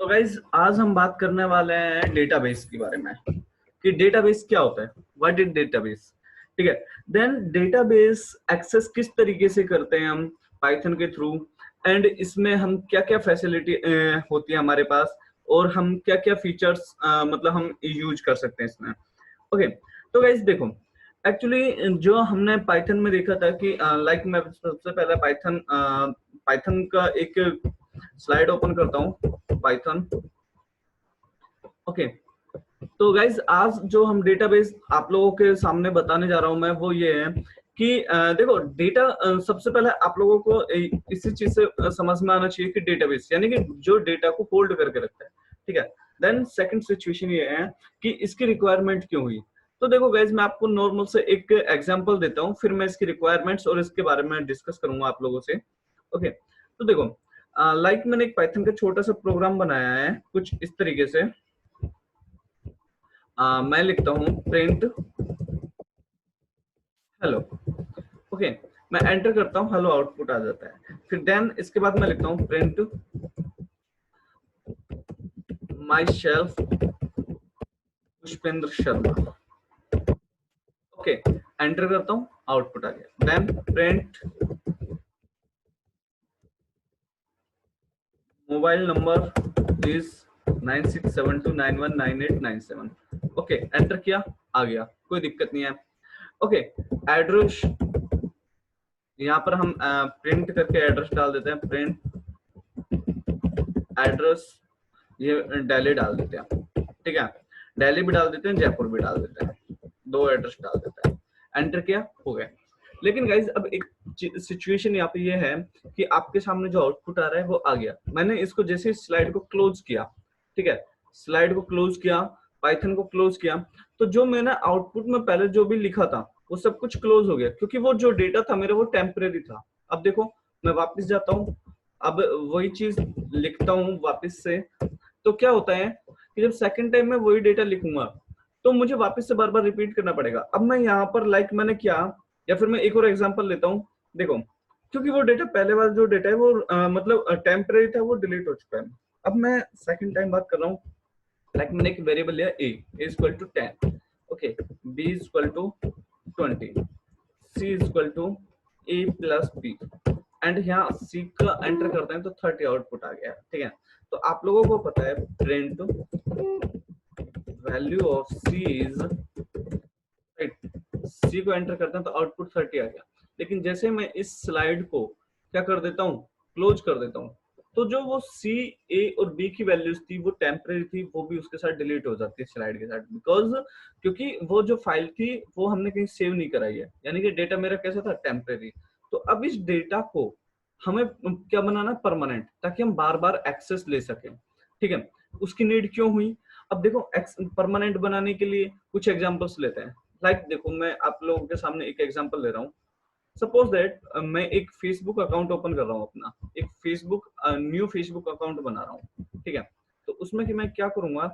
तो गाइज आज हम बात करने वाले हैं डेटाबेस के बारे में कि डेटाबेस क्या होता है, व्हाट इज डेटाबेस। ठीक है, देन डेटाबेस एक्सेस किस तरीके से करते हैं हम पाइथन के थ्रू, एंड इसमें हम क्या क्या फैसिलिटी होती है हमारे पास, और हम क्या क्या फीचर्स मतलब हम यूज कर सकते हैं इसमें। ओके, तो गाइज देखो, एक्चुअली जो हमने पाइथन में देखा था कि लाइक मैं सबसे पहले पाइथन का एक स्लाइड ओपन करता हूँ, पाइथन। ओके, तो गाइज आज जो हम डेटाबेस आप लोगों के सामने बताने जा रहा हूं मैं वो ये है कि देखो डेटा सबसे पहले आप लोगों को इसी चीज से समझ में आना चाहिए कि डेटाबेस यानी कि जो डेटा को होल्ड करके रखता है। ठीक है, देन सेकंड सिचुएशन ये है कि इसकी रिक्वायरमेंट क्यों हुई। तो देखो गाइज मैं आपको नॉर्मल से एक एग्जांपल देता हूँ, फिर मैं इसकी रिक्वायरमेंट्स और इसके बारे में डिस्कस करूंगा आप लोगों से। ओके, तो देखो लाइक मैंने एक पाइथन का छोटा सा प्रोग्राम बनाया है कुछ इस तरीके से। मैं लिखता हूँ प्रिंट हेलो। ओके, मैं एंटर करता हूँ, हेलो आउटपुट आ जाता है। फिर देन इसके बाद मैं लिखता हूँ print my shelf Pushpendra Sharma. Okay, enter करता हूँ, आउटपुट आ गया। Then print mobile number is 9672919897। Okay, enter किया, आ गया, कोई दिक्कत नहीं है। ओके, एड्रेस यहाँ पर हम प्रिंट करके एड्रेस डाल देते हैं, प्रिंट एड्रेस, ये दिल्ली डाल देते हैं। ठीक है, दिल्ली भी डाल देते हैं, जयपुर भी डाल देते हैं, दो एड्रेस डाल देते हैं। एंटर किया, हो गया। लेकिन गाइज अब एक सिचुएशन यहाँ पे ये है कि आपके सामने जो आउटपुट आ रहा है वो आ गया। मैंने इसको जैसे स्लाइड को क्लोज किया, ठीक है, स्लाइड को क्लोज किया, पाइथन को क्लोज किया, तो जो मैंने आउटपुट में पहले जो भी लिखा था वो सब कुछ क्लोज हो गया, क्योंकि वो जो डेटा था मेरा वो टेम्परेरी था। अब देखो मैं वापस जाता हूँ, अब वही चीज लिखता हूँ वापस से, तो क्या होता है कि जब सेकंड टाइम मैं वही डेटा लिखूंगा तो मुझे वापस से बार बार रिपीट करना पड़ेगा। अब मैं यहाँ पर लाइक मैंने क्या, या फिर मैं एक और एग्जांपल लेता हूँ। देखो, क्योंकि वो डेटा पहले वाला जो डेटा है वो मतलब टेम्परेरी था, वो डिलीट हो चुका है। अब मैं सेकंड टाइम बात कर रहा हूँ, लाइक मैंने एक वेरिएबल लिया A equal to 10, okay, B equal to 20, C equal to A plus B, and यहाँ सी का एंटर करते हैं तो 30 आउटपुट आ गया। ठीक है, तो आप लोगों को पता है print value of c is, c को एंटर करते हैं तो आउटपुट 30 आ गया। लेकिन जैसे मैं इस स्लाइड को क्या कर देता हूँ, क्लोज कर देता हूँ, तो जो वो सी, ए और बी की वैल्यूज थी वो टेम्परेरी थी, वो भी उसके साथ डिलीट हो जाती है स्लाइड के साथ, बिकॉज क्योंकि वो जो फाइल थी वो हमने कहीं सेव नहीं कराई है, यानी कि डेटा मेरा कैसा था, टेम्परेरी। तो अब इस डेटा को हमें क्या बनाना, परमानेंट, ताकि हम बार बार एक्सेस ले सकें। ठीक है, उसकी नीड क्यों हुई। अब देखो परमानेंट बनाने के लिए कुछ एग्जांपल्स लेते हैं। लाइक देखो मैं आप लोगों के सामने एक एग्जांपल ले रहा हूँ। सपोज दैट मैं एक फेसबुक अकाउंट ओपन कर रहा हूँ, अपना एक फेसबुक न्यू फेसबुक अकाउंट बना रहा हूँ। ठीक है, तो उसमें कि मैं क्या करूंगा,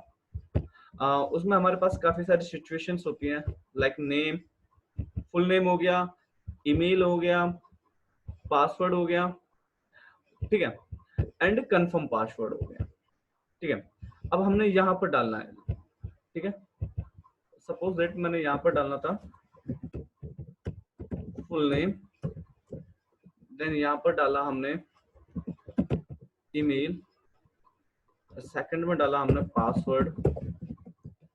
उसमें हमारे पास काफी सारी सिचुएशंस होती हैं, लाइक नेम, फुल नेम हो गया, ईमेल हो गया, पासवर्ड हो गया, ठीक है, एंड कंफर्म पासवर्ड हो गया। ठीक है, अब हमने यहाँ पर डालना है। ठीक है, सपोज दैट मैंने यहाँ पर डालना था फुल नेम, देन यहाँ पर डाला हमने ईमेल, सेकंड में डाला हमने पासवर्ड,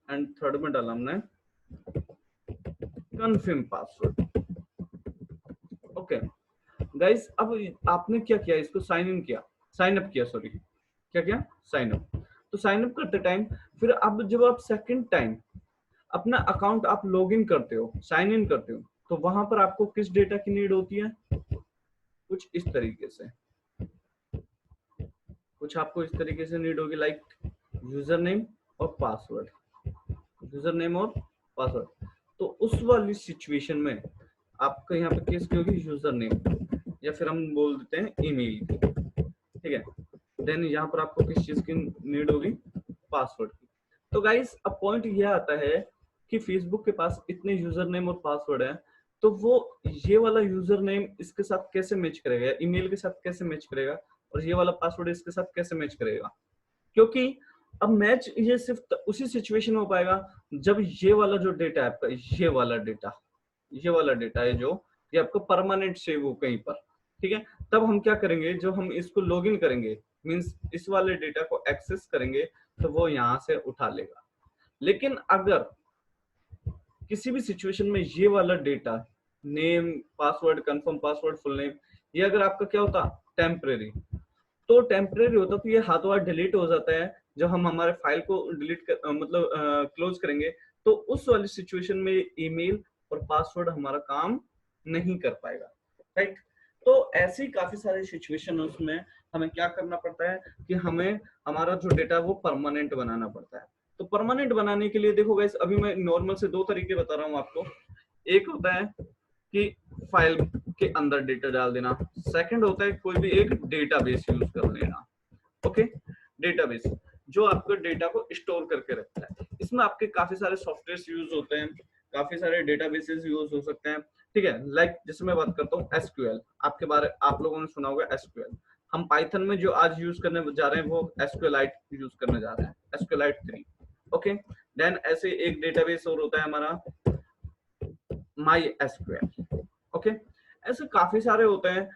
एंड थर्ड में डाला हमने कंफर्म पासवर्ड। ओके गाइस, अब आपने क्या किया, इसको साइन इन किया, साइन अप किया, सॉरी क्या किया, साइन अप। तो साइन अप करते टाइम फिर अब जब आप सेकंड टाइम अपना अकाउंट आप लॉग इन करते हो, साइन इन करते हो, तो वहां पर आपको किस डेटा की नीड होती है, कुछ इस तरीके से, कुछ आपको इस तरीके से नीड होगी, लाइक यूजर नेम और पासवर्ड, यूजर नेम और पासवर्ड। तो उस वाली सिचुएशन में आपका यहाँ पे केस की होगी यूजर नेम, या फिर हम बोल देते हैं ईमेल की। ठीक है, देन यहाँ पर आपको किस चीज की नीड होगी, पासवर्ड की। तो गाइस अब पॉइंट यह आता है कि फेसबुक के पास इतने यूजर नेम और पासवर्ड है, तो वो ये वाला यूजर नेम इसके साथ कैसे मैच करेगा, ईमेल के साथ कैसे मैच करेगा, और ये वाला पासवर्ड इसके साथ कैसे मैच करेगा। क्योंकि अब मैच ये सिर्फ उसी सिचुएशन में हो पाएगा जब ये वाला जो डेटा है आपका, ये वाला डेटा है जो ये आपको परमानेंट सेव हो कहीं पर, ठीक है। तब हम क्या करेंगे, जो हम इसको लॉगिन करेंगे, मींस इस वाले डेटा को एक्सेस करेंगे तो वो यहाँ से उठा लेगा। लेकिन अगर किसी भी सिचुएशन में ये वाला data, name, password, confirm password, full name, ये अगर आपका क्या होता, टेम्परेरी, तो टेम्परेरी होता तो ये हाथों हाथ डिलीट हो जाता है। जब हम हमारे फाइल को डिलीट कर मतलब क्लोज करेंगे तो उस वाली सिचुएशन में ईमेल और पासवर्ड हमारा काम नहीं कर पाएगा, राइट। तो ऐसी काफी सारी सिचुएशन है, उसमें हमें क्या करना पड़ता है कि हमें हमारा जो डेटा वो परमानेंट बनाना पड़ता है। तो परमानेंट बनाने के लिए देखो गाइस, अभी मैं नॉर्मल से दो तरीके बता रहा हूँ आपको। एक होता है कि फाइल के अंदर डेटा डाल देना, सेकंड होता है कोई भी एक डेटाबेस यूज कर लेना। ओके, डेटाबेस जो आपके डेटा को स्टोर करके रखता है। इसमें आपके काफी सारे सॉफ्टवेयर यूज होते हैं, काफी सारे डेटाबेसेस यूज हो सकते हैं, ठीक है। लाइक जैसे मैं बात करता हूँ एसक्यूएल, आपके बारे आप लोगों ने सुना होगा एसक्यूएल। हम पाइथन में जो आज यूज करने जा रहे हैं वो एसक्यूएलाइट यूज करने जा रहे हैं, एसक्यूएलाइट 3। ओके, देन ऐसे एक डेटाबेस और होता है हमारा माई एसक्यूएल। ओके, ऐसे काफी सारे होते हैं,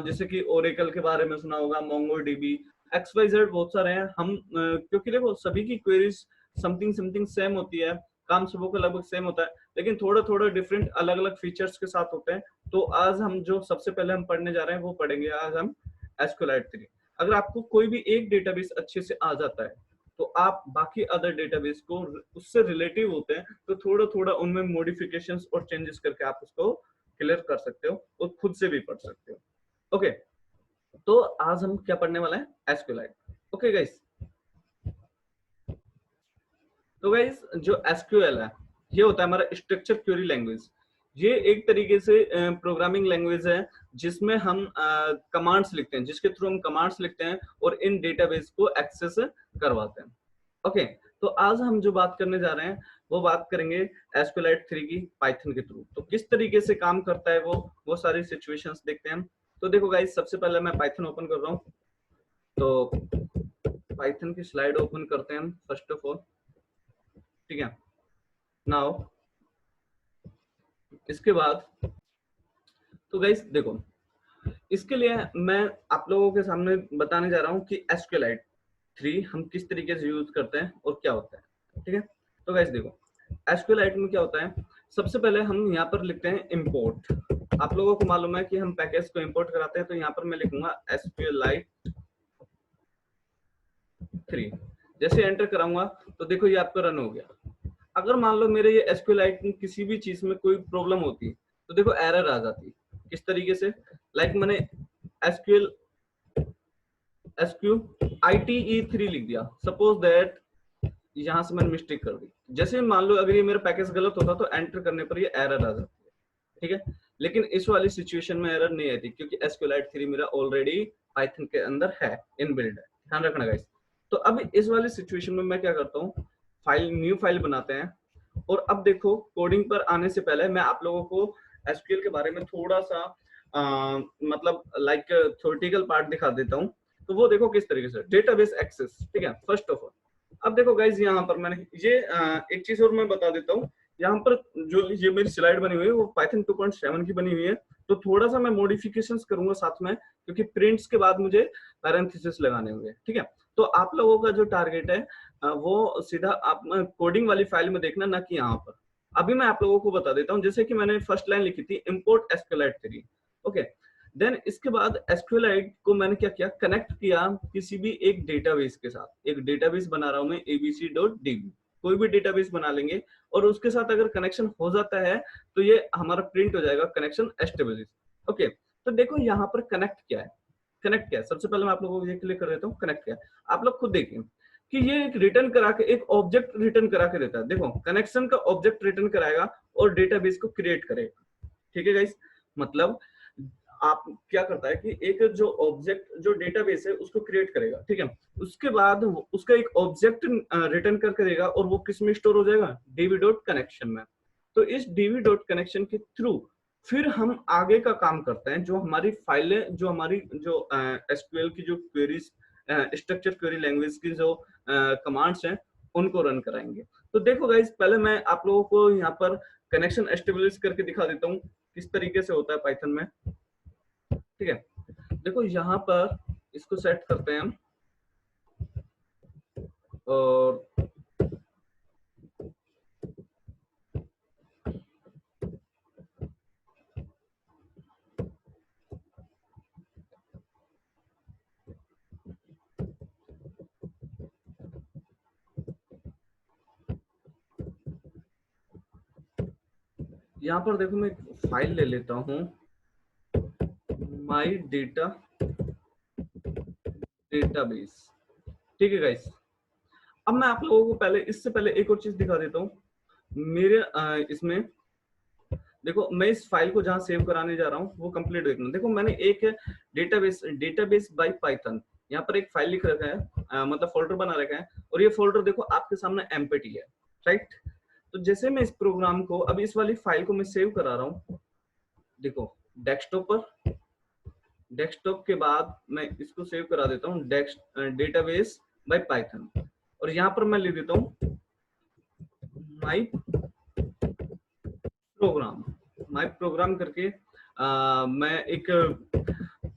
जैसे कि ओरेकल के बारे में सुना होगा, मोंगोडीबी, XYZ, बहुत सारे हैं। हम क्योंकि देखो सभी की क्वेरीज समथिंग समथिंग सेम होती है, काम सबों का लगभग सेम होता है, लेकिन थोड़ा थोड़ा डिफरेंट अलग अलग फीचर्स के साथ होते हैं। तो आज हम जो सबसे पहले हम पढ़ने जा रहे हैं वो पढ़ेंगे आज हम एसक्यूएलाइट 3। अगर आपको कोई भी एक डेटाबेस अच्छे से आ जाता है तो आप बाकी अदर डेटाबेस को उससे रिलेटिव होते हैं तो थोड़ा थोड़ा उनमें मॉडिफिकेशंस और चेंजेस करके आप उसको क्लियर कर सकते हो और खुद से भी पढ़ सकते हो। ओके, तो आज हम क्या पढ़ने वाला है, एसक्यूएलाइट। ओके गाइस, तो गाइस जो एसक्यूएल है ये होता है हमारा स्ट्रक्चर क्वेरी लैंग्वेज। ये एक तरीके से प्रोग्रामिंग लैंग्वेज है जिसमें हम कमांड्स लिखते हैं, जिसके थ्रू हम कमांड्स लिखते हैं और इन डेटाबेस को एक्सेस करवाते हैं। ओके, तो आज हम जो बात करने जा रहे हैं वो बात करेंगे एसक्यूएलाइट 3 की पाइथन के थ्रू। तो किस तरीके से काम करता है वो सारी सिचुएशंस देखते हैं हम। तो देखो गाइस, सबसे पहले मैं पाइथन ओपन कर रहा हूँ, तो पाइथन की स्लाइड ओपन करते हैं हम फर्स्ट ऑफ ऑल, ठीक है। नाउ इसके बाद तो गाइस देखो, इसके लिए मैं आप लोगों के सामने बताने जा रहा हूँ कि एसक्यूएलाइट 3 हम किस तरीके से यूज करते हैं और क्या होता है, ठीक है। तो गाइस देखो, एसक्यूएलाइट में क्या होता है, सबसे पहले हम यहाँ पर लिखते हैं इंपोर्ट। आप लोगों को मालूम है कि हम पैकेज को इंपोर्ट कराते हैं, तो यहाँ पर मैं लिखूंगा एसक्यूएलाइट 3। जैसे एंटर कराऊंगा तो देखो ये आपका रन हो गया। अगर मान लो मेरे ये एसक्यूएलाइट में किसी भी चीज में कोई प्रॉब्लम होती तो देखो एरर आ जाती। किस तरीके से, लाइक मैंने एसक्यूएल SQITE3 लिख दिया, सपोज दैट यहां से मैंने मिस्टेक कर दी। जैसे मान लो अगर ये मेरा पैकेज गलत होता तो एंटर करने पर ये एरर आ जाती है, ठीक है। लेकिन इस वाली सिचुएशन में एरर नहीं आती क्योंकि एसक्यूएलाइट 3 मेरा ऑलरेडी पाइथन के अंदर है, इनबिल्ड है, ध्यान रखना गाइस। तो अब इस वाली सिचुएशन में मैं क्या करता हूँ, फाइल न्यू फाइल बनाते हैं। और अब देखो कोडिंग पर आने से पहले मैं आप लोगों को एसक्यूएल के बारे में थोड़ा सा मतलब लाइक थ्योरेटिकल पार्ट दिखा देता हूँ। तो वो देखो किस तरीके से डेटाबेस एक्सेस, ठीक है। फर्स्ट ऑफ ऑल अब देखो गाइज, यहाँ पर मैंने ये एक चीज और मैं बता देता हूँ। यहाँ पर जो ये मेरी स्लाइड बनी हुई है वो पाइथन 2.7 की बनी हुई है, तो थोड़ा सा मैं मॉडिफिकेशंस करूंगा साथ में, क्योंकि प्रिंट्स के बाद मुझे पैरेंथेसिस लगाने होंगे, ठीक है। तो आप लोगों का जो टारगेट है वो सीधा आप कोडिंग वाली फाइल में देखना, ना कि यहाँ पर। अभी मैं आप लोगों को बता देता हूँ, जैसे कि मैंने फर्स्ट लाइन लिखी थी इम्पोर्ट एसक्यूएलाइट 3। ओके, देन इसके बाद एसक्यूएलाइट को मैंने क्या किया, कनेक्ट किया किसी भी एक डेटाबेस के साथ। एक डेटाबेस बना रहा हूं मैं abc.db, कोई भी डेटाबेस बना लेंगे और उसके साथ अगर कनेक्शन हो जाता है तो ये हमारा प्रिंट हो जाएगा कनेक्शन एस्टेब्लिश। ओके, तो देखो यहाँ पर कनेक्ट क्या है, कनेक्ट क्या है, सबसे पहले मैं आप लोगों को ये क्लियर कर देता हूँ कनेक्ट क्या है। आप लोग खुद देखिए कि ये एक रिटर्न करा के, एक ऑब्जेक्ट रिटर्न करा के देता है। देखो कनेक्शन का ऑब्जेक्ट रिटर्न कराएगा और डेटाबेस को क्रिएट करेगा, ठीक है गाइस। मतलब आप क्या करता है कि एक जो ऑब्जेक्ट जो डेटाबेस है उसको क्रिएट करेगा, ठीक है। उसके बाद उसका एक ऑब्जेक्ट रिटर्न करके देगा और वो किस में स्टोर हो जाएगा, db.connection में। तो इस db.connection के थ्रू फिर हम आगे का काम करते हैं, जो हमारी फाइलें, जो हमारी जो एसक्यूएल की जो क्वेरीज स्ट्रक्चर क्वेरी लैंग्वेज की जो कमांड्स हैं उनको रन कराएंगे। तो देखो गाइस, पहले मैं आप लोगों को यहाँ पर कनेक्शन एस्टेब्लिश करके दिखा देता हूँ किस तरीके से होता है पाइथन में। ठीक है, देखो यहाँ पर इसको सेट करते हैं हम, और यहाँ पर देखो मैं फाइल ले लेता हूँ, माई डेटाबेस। ठीक है गाइस, अब मैं आप लोगों को पहले, इससे पहले एक और चीज दिखा देता हूँ। मेरे इसमें देखो, मैं इस फाइल को जहां सेव कराने जा रहा हूँ वो कंप्लीट देखना। देखो मैंने एक डेटाबेस बाय पाइथन यहाँ पर एक फाइल लिख रखा है, मतलब फोल्डर बना रखा है, और ये फोल्डर देखो आपके सामने एम्प्टी है, राइट। तो जैसे मैं इस प्रोग्राम को, अभी इस वाली फाइल को मैं सेव करा रहा हूँ, देखो डेस्कटॉप पर, डेस्कटॉप के बाद मैं इसको सेव करा देता हूँ डेटाबेस बाय पाइथन, और यहाँ पर मैं लिख देता हूँ माई प्रोग्राम करके मैं एक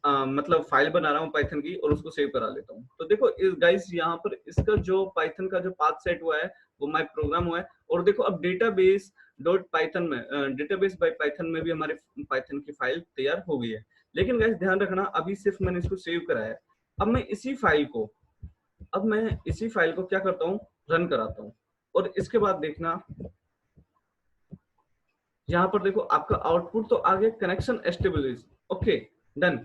मतलब फाइल बना रहा हूँ पाइथन की, और उसको सेव करा लेता हूँ। तो देखो इस गाइस, यहाँ पर इसका जो पाइथन का जो पाथ सेट हुआ है वो माई प्रोग्राम हुआ है, और देखो अब डेटाबेस डॉट पाइथन में, डेटाबेस बाय पाइथन में भी हमारे पाइथन की फाइल तैयार हो गई है। लेकिन गाइस ध्यान रखना, अभी सिर्फ मैंने इसको सेव करा है। अब मैं इसी फाइल को क्या करता हूँ, रन कराता हूँ, और इसके बाद देखना यहाँ पर देखो आपका आउटपुट तो आ गया, कनेक्शन एस्टेब्लिश, ओके डन।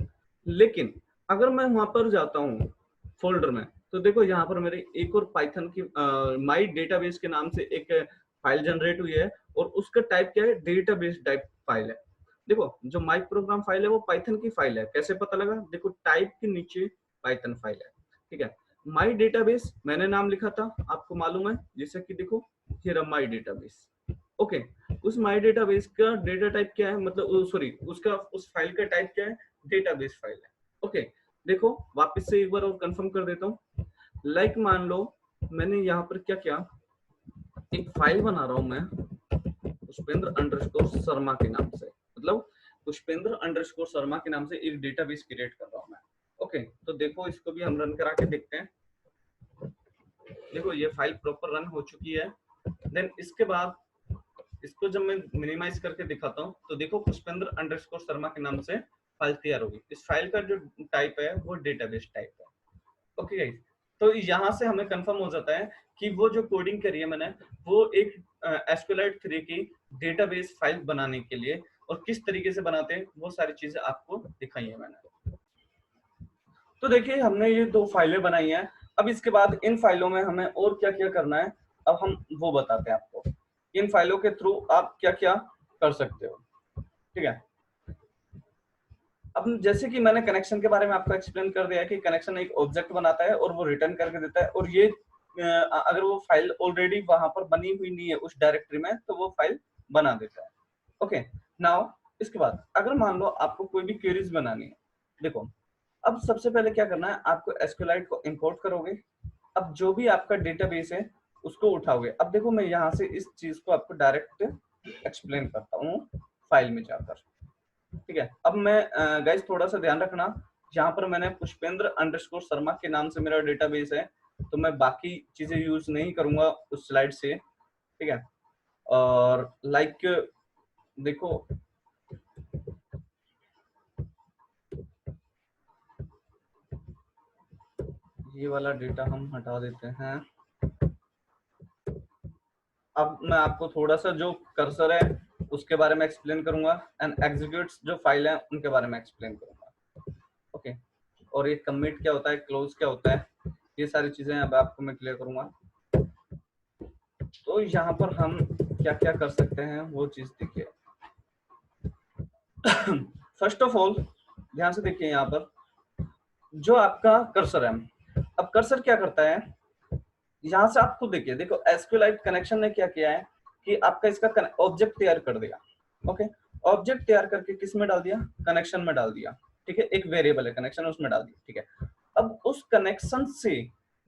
लेकिन अगर मैं वहां पर जाता हूँ फोल्डर में, तो देखो यहाँ पर मेरे एक और पाइथन की माई डेटाबेस के नाम से एक फाइल जनरेट हुई है, और उसका टाइप क्या है, डेटाबेस टाइप फाइल है। देखो जो माई प्रोग्राम फाइल है वो पाइथन की फाइल है, कैसे पता लगा, देखो टाइप के नीचे पाइथन फाइल है। ठीक है, माई डेटाबेस मैंने नाम लिखा था, आपको मालूम है, जैसे कि देखो ये रहा माई डेटाबेस, ओके। उस माई डेटाबेस का डेटा टाइप क्या है, मतलब सॉरी उसका उस फाइल का टाइप क्या है, डेटाबेस फाइल है, ओके। देखो वापस से एक बार और कंफर्म कर देता हूँ। लाइक मान लो मैंने यहाँ पर क्या किया, एक फाइल बना रहा हूँ मैं पुष्पेंद्र अंडरस्कोर शर्मा के नाम से, मतलब पुष्पेंद्र अंडरस्कोर शर्मा के नाम से एक डेटाबेस क्रिएट कर रहा हूँ मैं, ओके। तो देखो इसको भी हम रन करा के देखते हैं। देखो ये फाइल प्रॉपर रन हो चुकी है। देन इसके बाद इसको जब मैं मिनिमाइज करके दिखाता हूँ, तो देखो पुष्पेंद्र अंडरस्कोर शर्मा के नाम से फाइल तैयार होगी। इस फाइल का जो टाइप है वो डेटाबेस टाइप है, ओके गाइस। तो यहाँ से हमें कंफर्म हो जाता है कि वो जो कोडिंग करी है मैंने, वो एक एसक्यूएलआइट 3 की डेटाबेस फाइल बनाने के लिए, और किस तरीके से बनाते हैं वो सारी चीजें आपको दिखाई है मैंने। तो देखिए हमने ये 2 फाइलें बनाई हैं। अब इसके बाद इन फाइलों में हमें और क्या क्या करना है, अब हम वो बताते हैं आपको। इन फाइलों के थ्रू आप क्या क्या कर सकते हो, ठीक है। अब जैसे कि मैंने कनेक्शन के बारे में आपको एक्सप्लेन कर दिया है कि कनेक्शन एक ऑब्जेक्ट बनाता है और वो रिटर्न करके देता है, और ये अगर वो फाइल ऑलरेडी वहां पर बनी हुई नहीं है उस डायरेक्टरी में, तो वो फाइल बना देता है, ओके। नाउ इसके बाद अगर मान लो आपको कोई भी क्वेरीज बनानी है, देखो अब सबसे पहले क्या करना है, आपको एसक्यूएलआइट को इंपोर्ट करोगे। अब जो भी आपका डेटाबेस है उसको उठाओगे। अब देखो मैं यहाँ से इस चीज को आपको डायरेक्ट एक्सप्लेन करता हूँ फाइल में जाकर, ठीक है। अब मैं गाइस थोड़ा सा ध्यान रखना, यहाँ पर मैंने पुष्पेंद्र अंडरस्कोर शर्मा के नाम से मेरा डेटाबेस है, तो मैं बाकी चीजें यूज नहीं करूंगा उस स्लाइड से, ठीक है। और लाइक देखो ये वाला डेटा हम हटा देते हैं। अब मैं आपको थोड़ा सा जो कर्सर है उसके बारे में एक्सप्लेन करूंगा, एंड एग्जीक्यूट्स जो फाइल है उनके बारे में एक्सप्लेन करूंगा, ओके। और ये कमिट क्या होता है, क्लोज क्या होता है, ये सारी चीजें अब आपको मैं क्लियर करूंगा। तो यहाँ पर हम क्या क्या कर सकते हैं वो चीज देखिए। फर्स्ट ऑफ ऑल ध्यान से देखिए, यहाँ पर जो आपका कर्सर है, अब कर्सर क्या करता है, यहाँ से आप खुद देखिए। देखो एसक्यूएलआइट कनेक्शन ने क्या किया है कि आपका इसका ऑब्जेक्ट तैयार कर दिया, ओके। ऑब्जेक्ट तैयार करके किस में डाल दिया, कनेक्शन में डाल दिया, ठीक है। एक वेरिएबल है कनेक्शन, उसमें डाल दिया, ठीक है। अब उस कनेक्शन से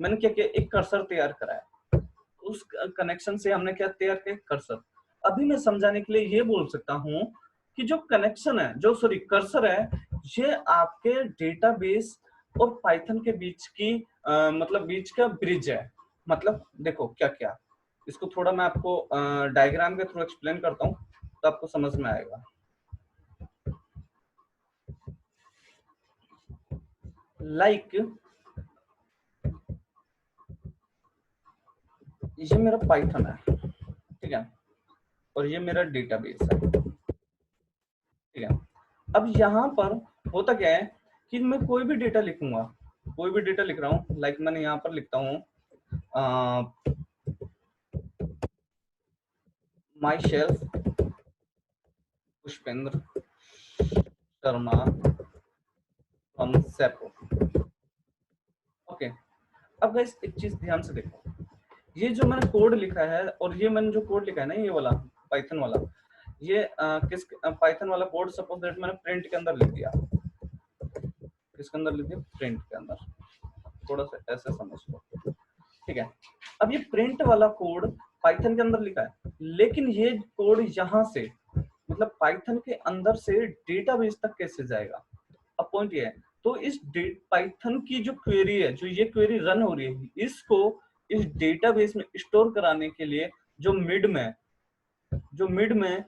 मैंने क्या किया, एक कर्सर तैयार कराया। उस कनेक्शन से हमने क्या तैयार किया, कर्सर। अभी मैं समझाने के लिए ये बोल सकता हूँ कि जो कनेक्शन है, जो सॉरी कर्सर है, ये आपके डेटाबेस और पाइथन के बीच की मतलब बीच का ब्रिज है। मतलब देखो क्या क्या, इसको थोड़ा मैं आपको डायग्राम के थ्रू एक्सप्लेन करता हूँ तो आपको समझ में आएगा। लाइक ये मेरा पाइथन है, ठीक है, और ये मेरा डेटाबेस है, ठीक है। अब यहाँ पर होता क्या है कि मैं कोई भी डेटा लिखूंगा, कोई भी डेटा लिख रहा हूँ, लाइक मैंने यहाँ पर लिखता हूँ माई शेल्फ पुष्पेंद्र शर्मा फ्रॉम सेपो। ओके, अब गाइस एक चीज ध्यान से देखो, ये जो मैंने कोड लिखा है और ये मैंने जो कोड लिखा है ना, ये वाला पाइथन वाला, ये किस पाइथन वाला कोड सपोज दैट मैंने प्रिंट के अंदर लिख दिया। किसके अंदर लिख दिया, प्रिंट के अंदर। थोड़ा सा ऐसे समझ लो, ठीक है। अब ये प्रिंट वाला कोड पाइथन के अंदर लिखा है, लेकिन ये कोड यहाँ से मतलब पाइथन के अंदर से डेटाबेस तक कैसे जाएगा, अब पॉइंट ये है। तो इस पाइथन की जो क्वेरी है, जो ये क्वेरी रन हो रही है, इसको इस डेटाबेस में स्टोर कराने के लिए जो मिड में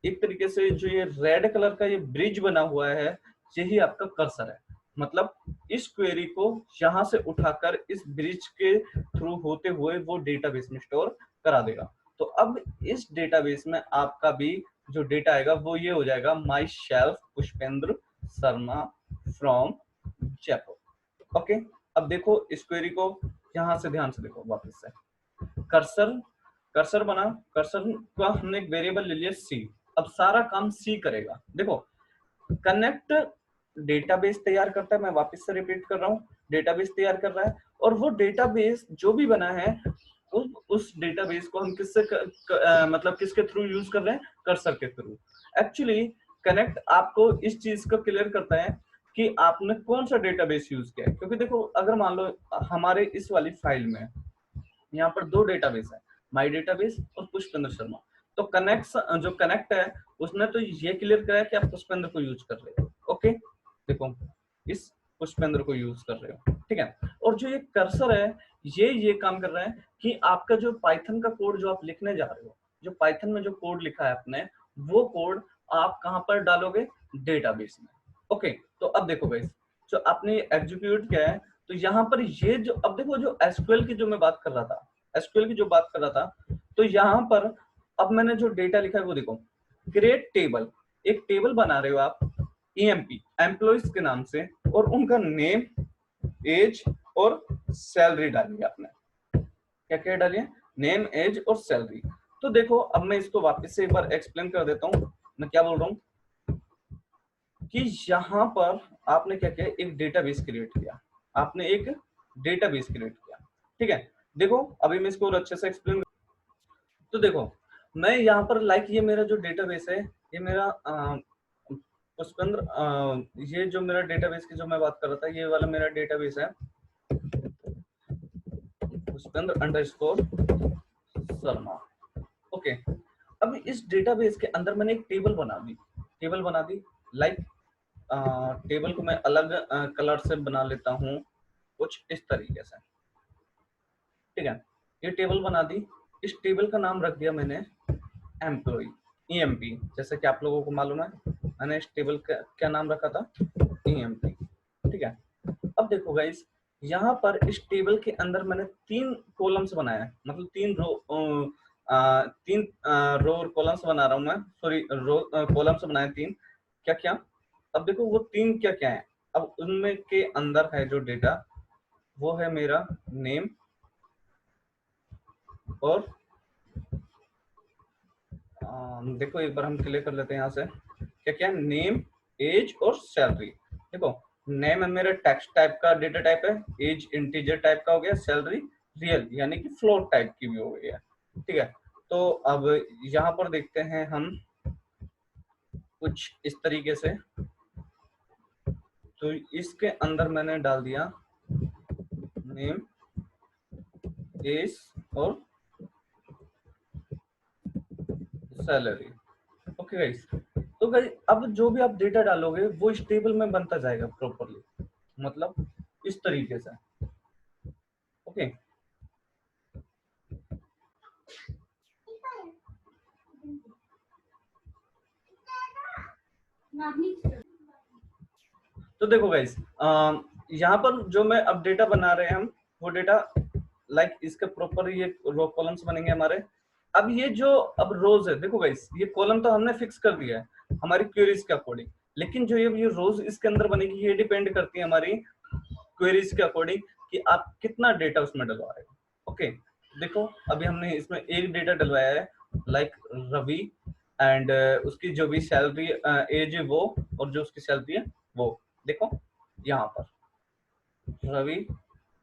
एक तरीके से जो ये रेड कलर का ये ब्रिज बना हुआ है, यही आपका कर्सर है। मतलब इस क्वेरी को यहां से उठाकर इस ब्रिज के थ्रू होते हुए वो डेटाबेस में स्टोर करा देगा। तो अब इस डेटाबेस में आपका भी जो डेटा आएगा वो ये हो जाएगा, माई shelf Pushpendra Sharma from Jaipur. Okay, अब देखो इस क्वेरी को यहां से ध्यान से देखो वापस से। कर्सर कर्सर बना, कर्सर का हमने एक वेरिएबल ले लिया सी। अब सारा काम सी करेगा। देखो कनेक्ट डेटाबेस तैयार करता है, मैं वापस से रिपीट कर रहा हूँ, डेटाबेस तैयार कर रहा है, और वो डेटाबेस जो भी बना है उस डेटाबेस को हम मतलब किसके थ्रू यूज कर रहे हैं, कर्सर के थ्रू। एक्चुअली कनेक्ट आपको इस चीज को क्लियर करता है कि आपने कौन सा डेटाबेस यूज किया है। क्योंकि देखो अगर मान लो हमारे इस वाली फाइल में यहाँ पर दो डेटाबेस है, माई डेटाबेस और पुष्पेंद्र शर्मा। तो जो कनेक्ट है उसने तो ये क्लियर करा है कि आप पुष्पेंद्र को यूज कर रहे हो। ओके, देखो इस पुष्पेंद्र को यूज कर रहे हो, ठीक है। और जो ये कर्सर है ये काम कर रहा है कि आपका जो पाइथन का कोड जो आप लिखने जा रहे हो, जो पाइथन में जो कोड लिखा है आपने, वो कोड आप कहाँ पर डालोगे, डेटाबेस में। ओके, तो अब देखो गाइस, जो आपने एग्जीक्यूट किया है, तो यहाँ पर ये जो अब देखो जो एसक्यूएल की जो मैं बात कर रहा था, एसक्यूएल की जो बात कर रहा था, तो यहाँ पर अब मैंने जो डेटा लिखा है वो देखो, क्रिएट टेबल। एक टेबल बना रहे हो आप ईएमपी एम्प्लॉइज के नाम से, और उनका नेम, एज और सैलरी डालिए आपने। क्या क्या डालिए, नेम, एज और सैलरी। तो देखो अब मैं इसको वापस से एक बार एक्सप्लेन कर देता हूँ, मैं क्या बोल रहा हूँ कि यहाँ पर आपने क्या किया, एक डेटाबेस क्रिएट किया, आपने एक डेटाबेस क्रिएट किया, ठीक है। देखो अभी मैं इसको और अच्छे से एक्सप्लेन, तो देखो मैं यहाँ पर लाइक ये मेरा जो डेटाबेस है, ये मेरा पुष्पेंद्र, ये जो मेरा डेटाबेस की जो मैं बात कर रहा था, ये वाला मेरा डेटाबेस है पुष्पेंद्र अंडरस्कोर शर्मा। ओके, अब इस डेटाबेस के अंदर मैंने एक टेबल बना दी लाइक टेबल को मैं अलग कलर से बना लेता हूँ कुछ इस तरीके से, ठीक है। ये टेबल बना दी, इस टेबल का नाम रख दिया मैंने एम्प्लॉय, ईएमपी। जैसे कि आप लोगों को मालूम है मैंने इस टेबल का क्या नाम रखा था, ईएमपी, ठीक है। अब देखो गाइस, यहाँ पर इस टेबल के अंदर मैंने 3 कॉलम्स बनाया है, मतलब 3 रो और कॉलम्स बना रहा हूँ मैं, सॉरी रो कॉलम्स बनाए 3। क्या क्या, अब देखो वो 3 क्या क्या है। अब उनमें के अंदर है जो डेटा, वो है मेरा नेम और देखो एक बार हम क्लियर कर लेते हैं यहाँ से, क्या क्या, नेम, एज और सैलरी। देखो नेम है मेरा टेक्स्ट टाइप का डेटा टाइप है, एज इंटीजर टाइप का हो गया, सैलरी रियल यानी कि फ्लोट टाइप की भी हो गई है, ठीक है। तो अब यहाँ पर देखते हैं हम कुछ इस तरीके से, तो इसके अंदर मैंने डाल दिया नेम, एज और सैलरी। ओके गाइस, तो गाइस अब जो भी आप डेटा डालोगे वो इस टेबल में बनता जाएगा प्रॉपरली, मतलब इस तरीके से। ओके, तो देखो गाइस, यहाँ पर जो मैं अब डेटा बना रहे हैं हम, वो डेटा लाइक इसके प्रॉपर ये रो कॉलम्स बनेंगे हमारे। अब ये जो अब रोज है, देखो गाइस ये कॉलम तो हमने फिक्स कर दिया है हमारी क्वेरीज के अकॉर्डिंग, लेकिन जो ये रोज इसके अंदर बनेगी ये डिपेंड करती है हमारी क्वेरीज के अकॉर्डिंग कि आप कितना डेटा उसमें डलवा रहे हो। ओके, देखो अभी हमने इसमें एक डेटा डलवाया है लाइक रवि, एंड उसकी जो भी सैलरी एज है वो, और जो उसकी सैलरी है वो। देखो यहाँ पर रवि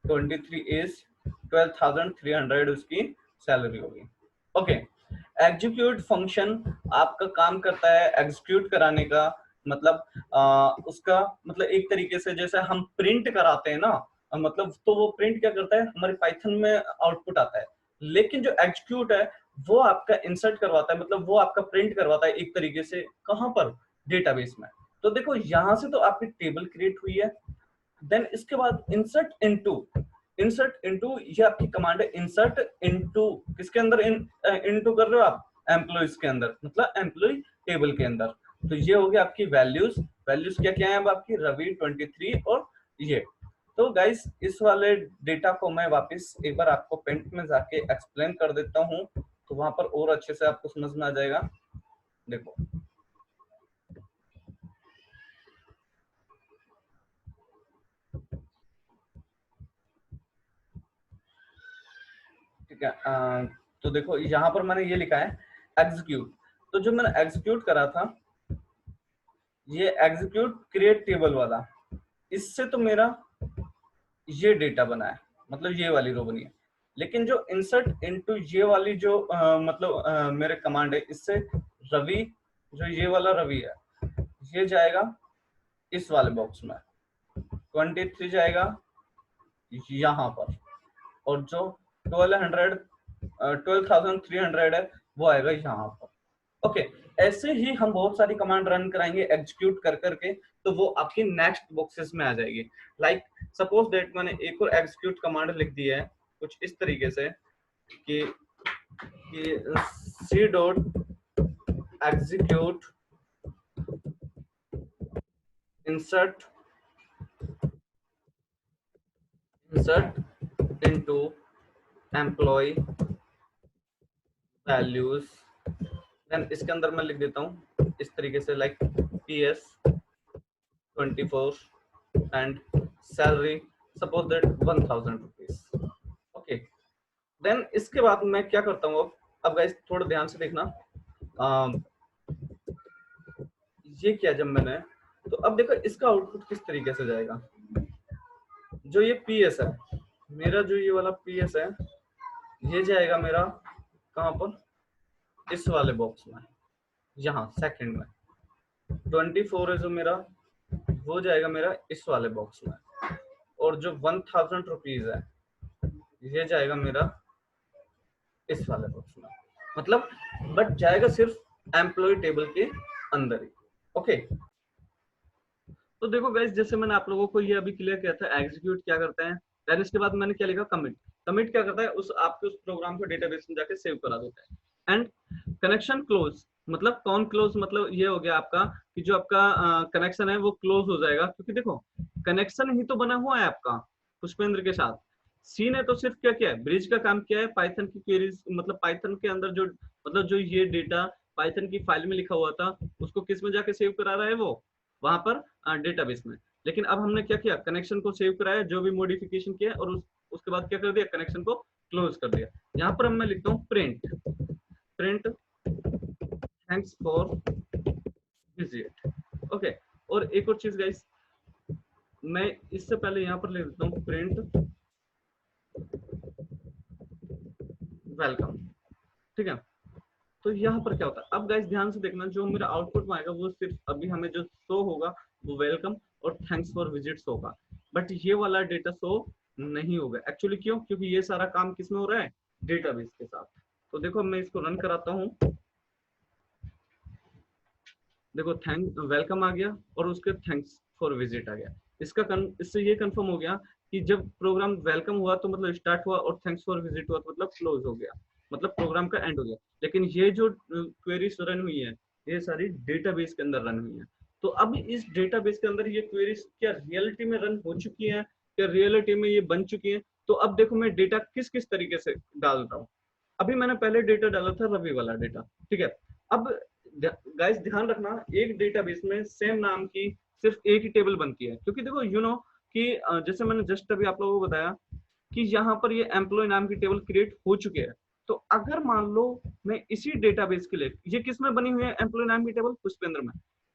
23 एज 12,300 उसकी सैलरी होगी। ओके, एग्जीक्यूट फंक्शन आपका काम करता है एग्जीक्यूट कराने का, मतलब उसका मतलब एक तरीके से जैसे हम प्रिंट कराते हैं ना, मतलब तो वो प्रिंट क्या करता है हमारे पाइथन में आउटपुट आता है, लेकिन जो एग्जीक्यूट है वो आपका इंसर्ट करवाता है, मतलब वो आपका प्रिंट करवाता है एक तरीके से, कहां पर, डेटाबेस में। तो देखो यहां से तो आपकी टेबल क्रिएट हुई है, देन इसके बाद इंसर्ट इनटू, इंसर्ट इनटू ये आपकी कमांड है, इंसर्ट इनटू किसके अंदर, इनटू कर रहे हो आप एम्प्लॉइज के अंदर, मतलब एम्प्लॉय टेबल के अंदर। तो ये हो गया आपकी वैल्यूज, वैल्यूज क्या क्या है अब आपकी रवि 23 और ये। तो गाइस इस वाले डेटा को मैं वापस एक बार आपको पेंट में जाके एक्सप्लेन कर देता हूँ, तो वहां पर और अच्छे से आपको समझ में आ जाएगा। देखो ठीक है, तो देखो यहाँ पर मैंने ये लिखा है एग्जीक्यूट, तो जो मैंने एग्जीक्यूट करा था ये एग्जीक्यूट क्रिएट टेबल वाला, इससे तो मेरा ये डेटा बना है, मतलब ये वाली रो बनी है। लेकिन जो इंसर्ट इनटू ये वाली जो मतलब मेरे कमांड है, इससे रवि, जो ये वाला रवि है ये जाएगा इस वाले बॉक्स में, 23 जाएगा यहाँ पर, और जो 12,300 है वो आएगा यहाँ पर। ओके, ऐसे ही हम बहुत सारी कमांड रन कराएंगे एग्जीक्यूट कर करके, तो वो आपकी नेक्स्ट बॉक्सेस में आ जाएगी। लाइक सपोज दैट मैंने एक और एग्जीक्यूट कमांड लिख दी है कुछ इस तरीके से कि C dot execute insert into employ values, then इसके अंदर मैं लिख देता हूँ इस तरीके से like PS 24 and salary suppose that 1,000 rupees. Okay, then इसके बाद मैं क्या करता हूँ, अब गाइस थोड़ा ध्यान से देखना, ये किया जब मैंने, तो अब देखो इसका आउटपुट किस तरीके से जाएगा। जो ये PS है मेरा, जो ये वाला PS है ये जाएगा मेरा कहाँ पर, इस वाले बॉक्स में, यहाँ सेकंड में। 24 है जो मेरा, वो जाएगा मेरा इस वाले बॉक्स में, और जो 1,000 रुपीज है ये जाएगा मेरा इस वाले बॉक्स में, मतलब बट जाएगा सिर्फ एम्प्लॉय टेबल के अंदर ही। ओके, तो देखो गाइस जैसे मैंने आप लोगों को ये अभी क्लियर किया था एग्जीक्यूट क्या करता है, देन इसके बाद मैंने क्या लिखा, कमिट। कमिट क्या करता है, उस आपके उस प्रोग्राम को डेटाबेस में जाके सेव करा देता है। एंड कनेक्शन क्लोज, मतलब कौन क्लोज, मतलब ये हो गया आपका कि जो आपका कनेक्शन है वो क्लोज हो जाएगा, क्योंकि देखो कनेक्शन ही तो बना हुआ है आपका पुष्पेंद्र के साथ। सी ने तो सिर्फ क्या किया है, ब्रिज का काम किया है, पाइथन की क्वेरीज, मतलब पाइथन के अंदर जो, मतलब जो ये डेटा पाइथन की फाइल में लिखा हुआ था उसको किस में जाके सेव करा रहा है, वो वहां पर डेटाबेस में। लेकिन अब हमने क्या किया, कनेक्शन को सेव कराया, जो भी मॉडिफिकेशन किया, और उसके बाद क्या कर दिया, कनेक्शन को क्लोज कर दिया। यहाँ पर मैं लिखता हूँ print, print thanks for visit. Okay, और एक और चीज गाइस, मैं इससे पहले यहाँ पर लिख देता हूँ प्रिंट वेलकम। ठीक है, तो यहाँ पर क्या होता है, अब गाइस ध्यान से देखना, जो मेरा आउटपुट में आएगा वो सिर्फ अभी हमें जो शो होगा वो वेलकम और थैंक्स फॉर विजिट्स होगा, बट ये वाला डेटा शो नहीं होगा एक्चुअली। क्यों? क्योंकि ये सारा काम किसमें हो रहा है, डेटाबेस के साथ। तो देखो मैं इसको रन कराता हूँ, देखो थैंक वेलकम आ गया और उसके थैंक्स फॉर विजिट आ गया। इससे ये कंफर्म हो गया कि जब प्रोग्राम वेलकम हुआ तो मतलब स्टार्ट हुआ, और थैंक्स फॉर विजिट हुआ तो मतलब क्लोज हो गया, मतलब प्रोग्राम का एंड हो गया। लेकिन ये जो क्वेरीज रन हुई है ये सारी डेटाबेस के अंदर रन हुई है। तो अब इस डेटाबेस के अंदर ये क्वेरीज क्या रियलिटी में रन हो चुकी है, क्या रियलिटी में ये बन चुकी है? तो अब देखो मैं डेटा किस किस तरीके से डाल रहा हूँ। अभी मैंने पहले डेटा डाला था रवि वाला डेटा, ठीक है। अब गाइस ध्यान रखना, एक डेटाबेस में सेम नाम की सिर्फ एक ही टेबल बनती है, क्योंकि देखो कि जैसे मैंने जस्ट अभी आप लोगों को बताया कि यहाँ पर ये एम्प्लॉय नाम की टेबल क्रिएट हो चुके हैं। तो अगर मान लो मैं इसी डेटाबेस के लिए, ये किस में बनी हुई है एम्प्लॉय नाम की टेबल, पुष्पेंद्र में।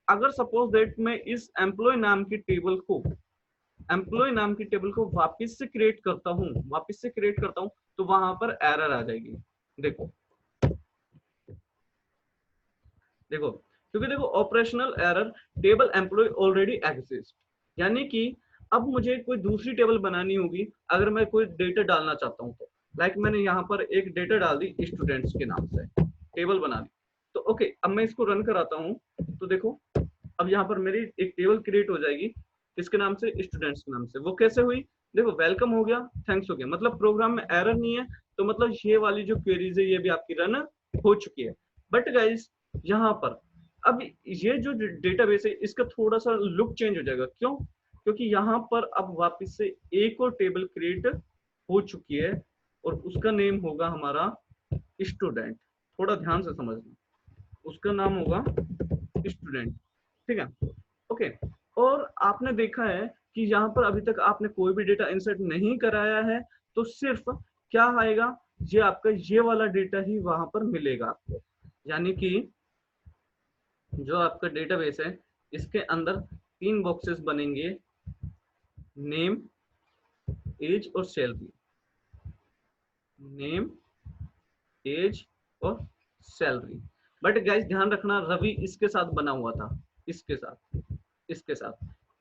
अगर सपोज दैट मैं इस एम्प्लॉय नाम की टेबल को वापस से क्रिएट करता हूँ, तो वहां पर एरर आ जाएगी। देखो देखो क्योंकि देखो operational error, table employ already exist, यानी कि अब मुझे कोई दूसरी टेबल बनानी होगी अगर मैं कोई डेटा डालना चाहता हूँ। तो लाइक मैंने यहाँ पर एक डेटा डाल दी स्टूडेंट्स के नाम से, टेबल बना दी। तो ओके, अब मैं इसको रन कराता हूँ, तो देखो अब यहाँ पर मेरी एक टेबल क्रिएट हो जाएगी किसके नाम से, स्टूडेंट्स के नाम से। वो कैसे हुई? देखो वेलकम हो गया, थैंक्स हो गया, मतलब प्रोग्राम में एरर नहीं है। तो मतलब ये वाली जो क्वेरीज है ये भी आपकी रन हो चुकी है। बट गाइज यहाँ पर अब ये जो डेटाबेस है इसका थोड़ा सा लुक चेंज हो जाएगा। क्यों? क्योंकि यहाँ पर अब वापस से एक और टेबल क्रिएट हो चुकी है और उसका नेम होगा हमारा स्टूडेंट। थोड़ा ध्यान से समझना, उसका नाम होगा स्टूडेंट, ठीक है। ओके, और आपने देखा है कि यहाँ पर अभी तक आपने कोई भी डेटा इंसर्ट नहीं कराया है, तो सिर्फ क्या आएगा, ये आपका ये वाला डेटा ही वहां पर मिलेगा आपको। यानी कि जो आपका डेटाबेस है इसके अंदर 3 बॉक्सेस बनेंगे, नेम, एज और सैलरी। नेम, एज और सैलरी। बट गाइस ध्यान रखना, रवि इसके साथ बना हुआ था, इसके साथ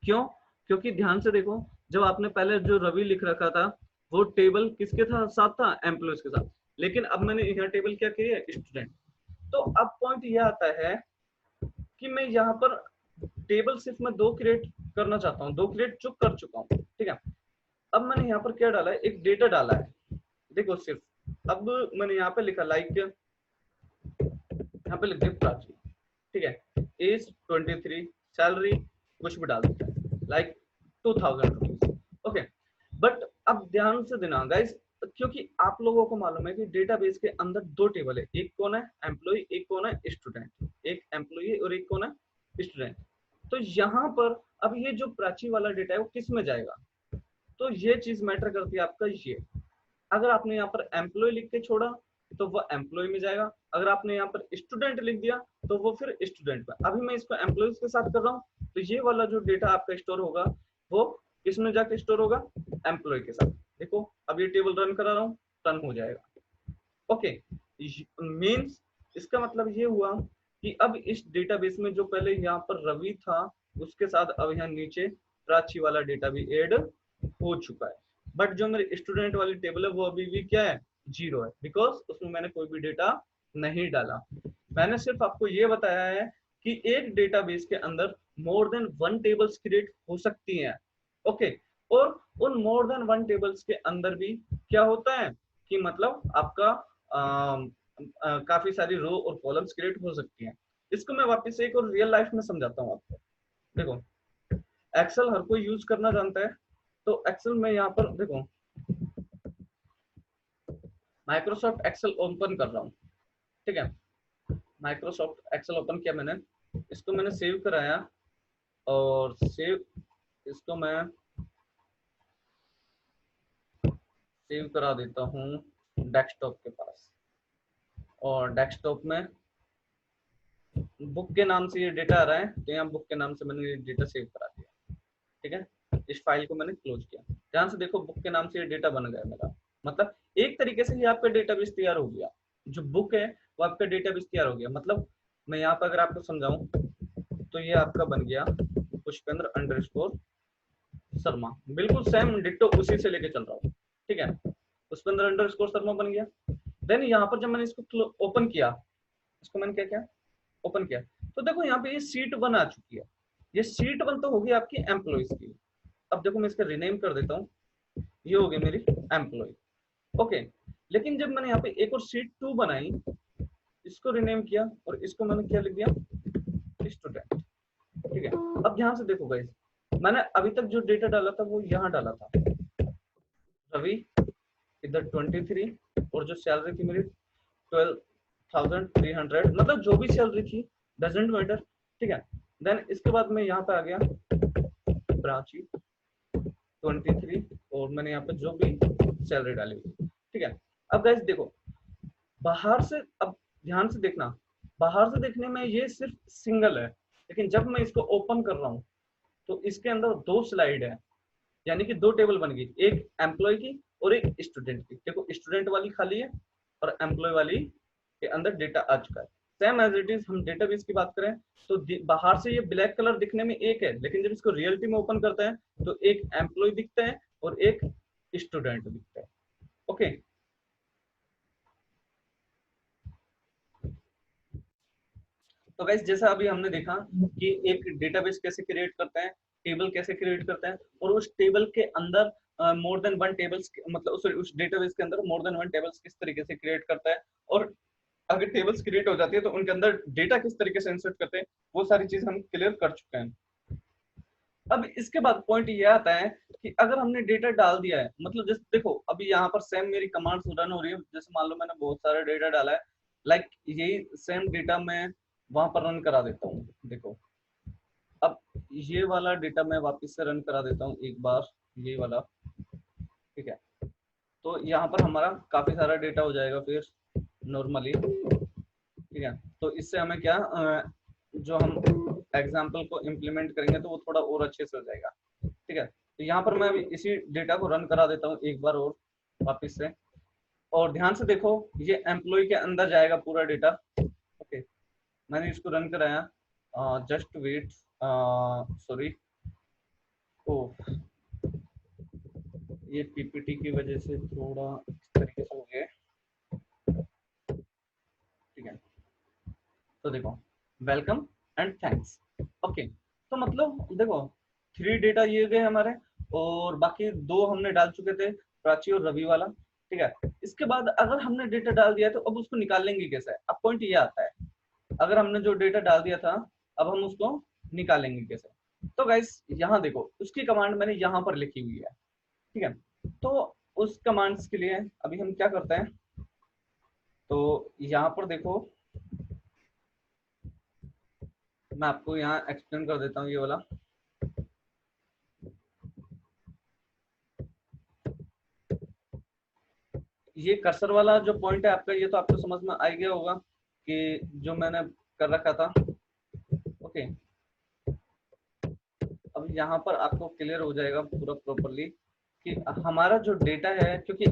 क्यों? क्योंकि ध्यान से देखो, जब आपने पहले जो रवि लिख रखा था वो टेबल किसके साथ था, एम्प्लॉयज के साथ। लेकिन अब मैंने यहाँ टेबल क्या की है, स्टूडेंट। तो अब पॉइंट यह आता है कि मैं यहाँ पर टेबल सिर्फ मैं 2 क्रिएट करना चाहता हूँ, 2 क्रिएट जो कर चुका हूँ, ठीक है। अब मैंने यहाँ पर क्या डाला है, एक डेटा डाला है। देखो सिर्फ अब मैंने यहाँ पे लिखा लाइक, यहाँ पे लिख दिया प्राची, ठीक है। एज 23, सैलरी कुछ भी डाल देता है लाइक 2000 रुपीज, ओके। बट अब ध्यान से देना गाइस, क्योंकि आप लोगों को मालूम है कि डेटाबेस के अंदर 2 टेबल है, एक कौन है एम्प्लॉय, एक कौन है स्टूडेंट, एक एम्प्लॉय और एक कौन है स्टूडेंट। तो यहाँ पर अब ये जो प्राची वाला डेटा है वो किस में जाएगा, तो ये चीज मैटर करती है आपका ये। अगर आपने यहाँ पर एम्प्लॉय लिख के छोड़ा तो वो एम्प्लॉय में जाएगा, अगर आपने यहाँ पर स्टूडेंट लिख दिया तो वो फिर स्टूडेंट में। अभी मैं इसको एम्प्लॉयज के साथ कर रहा हूँ, तो ये वाला जो डेटा आपका स्टोर होगा वो किसमें जाके स्टोर होगा, एम्प्लॉय के साथ। देखो अब ये टेबल रन करा रहा हूँ, रन हो जाएगा, ओके। मीन्स इसका मतलब ये हुआ कि अब इस डेटाबेस में जो पहले यहाँ पर रवि था उसके साथ अब यहाँ नीचे प्राची वाला डेटा भी ऐड हो चुका है। बट जो मेरे स्टूडेंट वाली टेबल है वो अभी भी क्या है, 0 है, बिकॉज उसमें मैंने कोई भी डेटा नहीं डाला। मैंने सिर्फ आपको ये बताया है कि एक डेटाबेस के अंदर मोर देन 1 टेबल्स क्रिएट हो सकती हैं, ओके। और उन मोर देन 1 टेबल्स के अंदर भी क्या होता है कि मतलब आपका काफी सारी रो और कॉलम्स क्रिएट हो सकती हैं। इसको मैं वापस से एक और रियल लाइफ में समझाता हूँ आपको। देखो एक्सेल हर कोई यूज करना जानता है, तो एक्सेल में यहाँ पर देखो माइक्रोसॉफ्ट एक्सेल ओपन कर रहा हूँ, ठीक है। माइक्रोसॉफ्ट एक्सेल ओपन किया मैंने, इसको मैंने सेव कराया और इसको मैं सेव करा देता हूँ डेस्कटॉप के पास। और डेस्कटॉप में बुक के नाम से ये डेटा आ रहा है, तो यहाँ बुक के नाम से मैंने ये डेटा सेव करा दिया, ठीक है। इस फाइल को मैंने क्लोज किया। ध्यान से देखो बुक के नाम से ये डेटा बन गया मेरा, मतलब एक तरीके से ये आपका डेटाबेस तैयार हो गया। जो बुक है वो आपका डेटाबेस तैयार हो गया। मतलब मैं यहाँ पर अगर आपको समझाऊं तो ये आपका बन गया पुष्पेंद्र अंडरस्कोर शर्मा, बिल्कुल सेम डिट्टो उसी से लेके चल रहा हूँ, ठीक है। उसके अंदर अंडरस्कोर शर्मा बन गया। देन यहाँ पर जब मैंने इसको ओपन किया, इसको मैंने क्या किया, ओपन किया, तो देखो यहाँ पे ये शीट 1 आ चुकी है। ये शीट 1 तो होगी आपकी एम्प्लॉइज की। अब देखो मैं इसका रिनेम कर देता हूँ, ये हो गई मेरी एम्प्लॉय, ओके। लेकिन जब मैंने यहाँ पे एक और शीट 2 बनाई, इसको रिनेम किया और इसको मैंने क्या लिख दिया, स्टूडेंट, ठीक है। अब ध्यान से देखो गाइस, मैंने अभी तक जो डेटा डाला था वो यहाँ डाला था, रवि इधर 23, और जो सैलरी थी मेरी 12,300, मतलब जो भी सैलरी थी डजेंट मैटर, ठीक है। देन इसके बाद मैं यहाँ पे आ गया प्राची 23, और मैंने यहाँ पे जो भी सैलरी डाली हुई, ठीक है। अब गाइस देखो, बाहर से, अब ध्यान से देखना, बाहर से देखने में ये सिर्फ सिंगल है, लेकिन जब मैं इसको ओपन कर रहा हूँ तो इसके अंदर 2 स्लाइड है, यानी कि 2 टेबल बन गई, एक एम्प्लॉय की और एक स्टूडेंट की। देखो स्टूडेंट वाली खाली है और एम्प्लॉय वाली के अंदर डेटा आ चुका है। सेम एज इट इज हम डेटाबेस की बात करें तो बाहर से ये ब्लैक कलर दिखने में एक है, लेकिन जब इसको रियलिटी में ओपन करते हैं तो एक एम्प्लॉय दिखता है और एक स्टूडेंट दिखता है, ओके। तो गाइस जैसा अभी हमने देखा कि एक डेटाबेस कैसे क्रिएट करते हैं, टेबल कैसे क्रिएट करते हैं, और उस टेबल के अंदर मोर देन वन टेबल्स, मतलब उस डेटाबेस के अंदर मोर देन वन टेबल्स किस तरीके से क्रिएट करता है, और अगर टेबल्स क्रिएट हो जाती है तो उनके अंदर डेटा किस तरीके से इंसर्ट करते हैं, वो सारी चीज हम क्लियर कर चुके हैं। अब इसके बाद पॉइंट ये आता है कि अगर हमने डेटा डाल दिया है, मतलब जैसे देखो अभी यहाँ पर सेम मेरी कमांड्स रन हो रही है, जैसे मान लो मैंने बहुत सारा डेटा डाला है, लाइक यही सेम डेटा मैं वहां पर रन करा देता हूँ। देखो अब ये वाला डेटा मैं वापस से रन करा देता हूँ एक बार, ये वाला, ठीक है। तो यहाँ पर हमारा काफी सारा डेटा हो जाएगा फिर नॉर्मली, ठीक है। तो इससे हमें क्या जो हम एग्जाम्पल को इम्प्लीमेंट करेंगे तो वो थोड़ा और अच्छे से हो जाएगा, ठीक है। तो यहाँ पर मैं अभी इसी डेटा को रन करा देता हूँ एक बार और वापस से, और ध्यान से देखो ये एम्प्लॉय के अंदर जाएगा पूरा डेटा, ओके। मैंने इसको रन कराया, जस्ट वेट, सॉरी, ओ ये पीपीटी की वजह से थोड़ा इस तरीके से हो गया, ठीक है। तो देखो वेलकम एंड थैंक्स, ओके। तो मतलब देखो 3 डेटा ये गए हमारे, और बाकी 2 हमने डाल चुके थे, प्राची और रवि वाला, ठीक है। इसके बाद अगर हमने डेटा डाल दिया तो अब उसको निकालेंगे कैसे, अब पॉइंट ये आता है, अगर हमने जो डेटा डाल दिया था अब हम उसको निकालेंगे कैसे। तो गाइस यहाँ देखो उसकी कमांड मैंने यहाँ पर लिखी हुई है, ठीक है। तो उस कमांड्स के लिए अभी हम क्या करते हैं, तो यहाँ पर देखो मैं आपको यहाँ एक्सप्लेन कर देता हूँ ये वाला। ये कर्सर वाला जो पॉइंट है आपका, ये तो आपको समझ में आ गया होगा कि जो मैंने कर रखा था, ओके। अब यहाँ पर आपको क्लियर हो जाएगा पूरा प्रॉपरली कि हमारा जो डेटा है, क्योंकि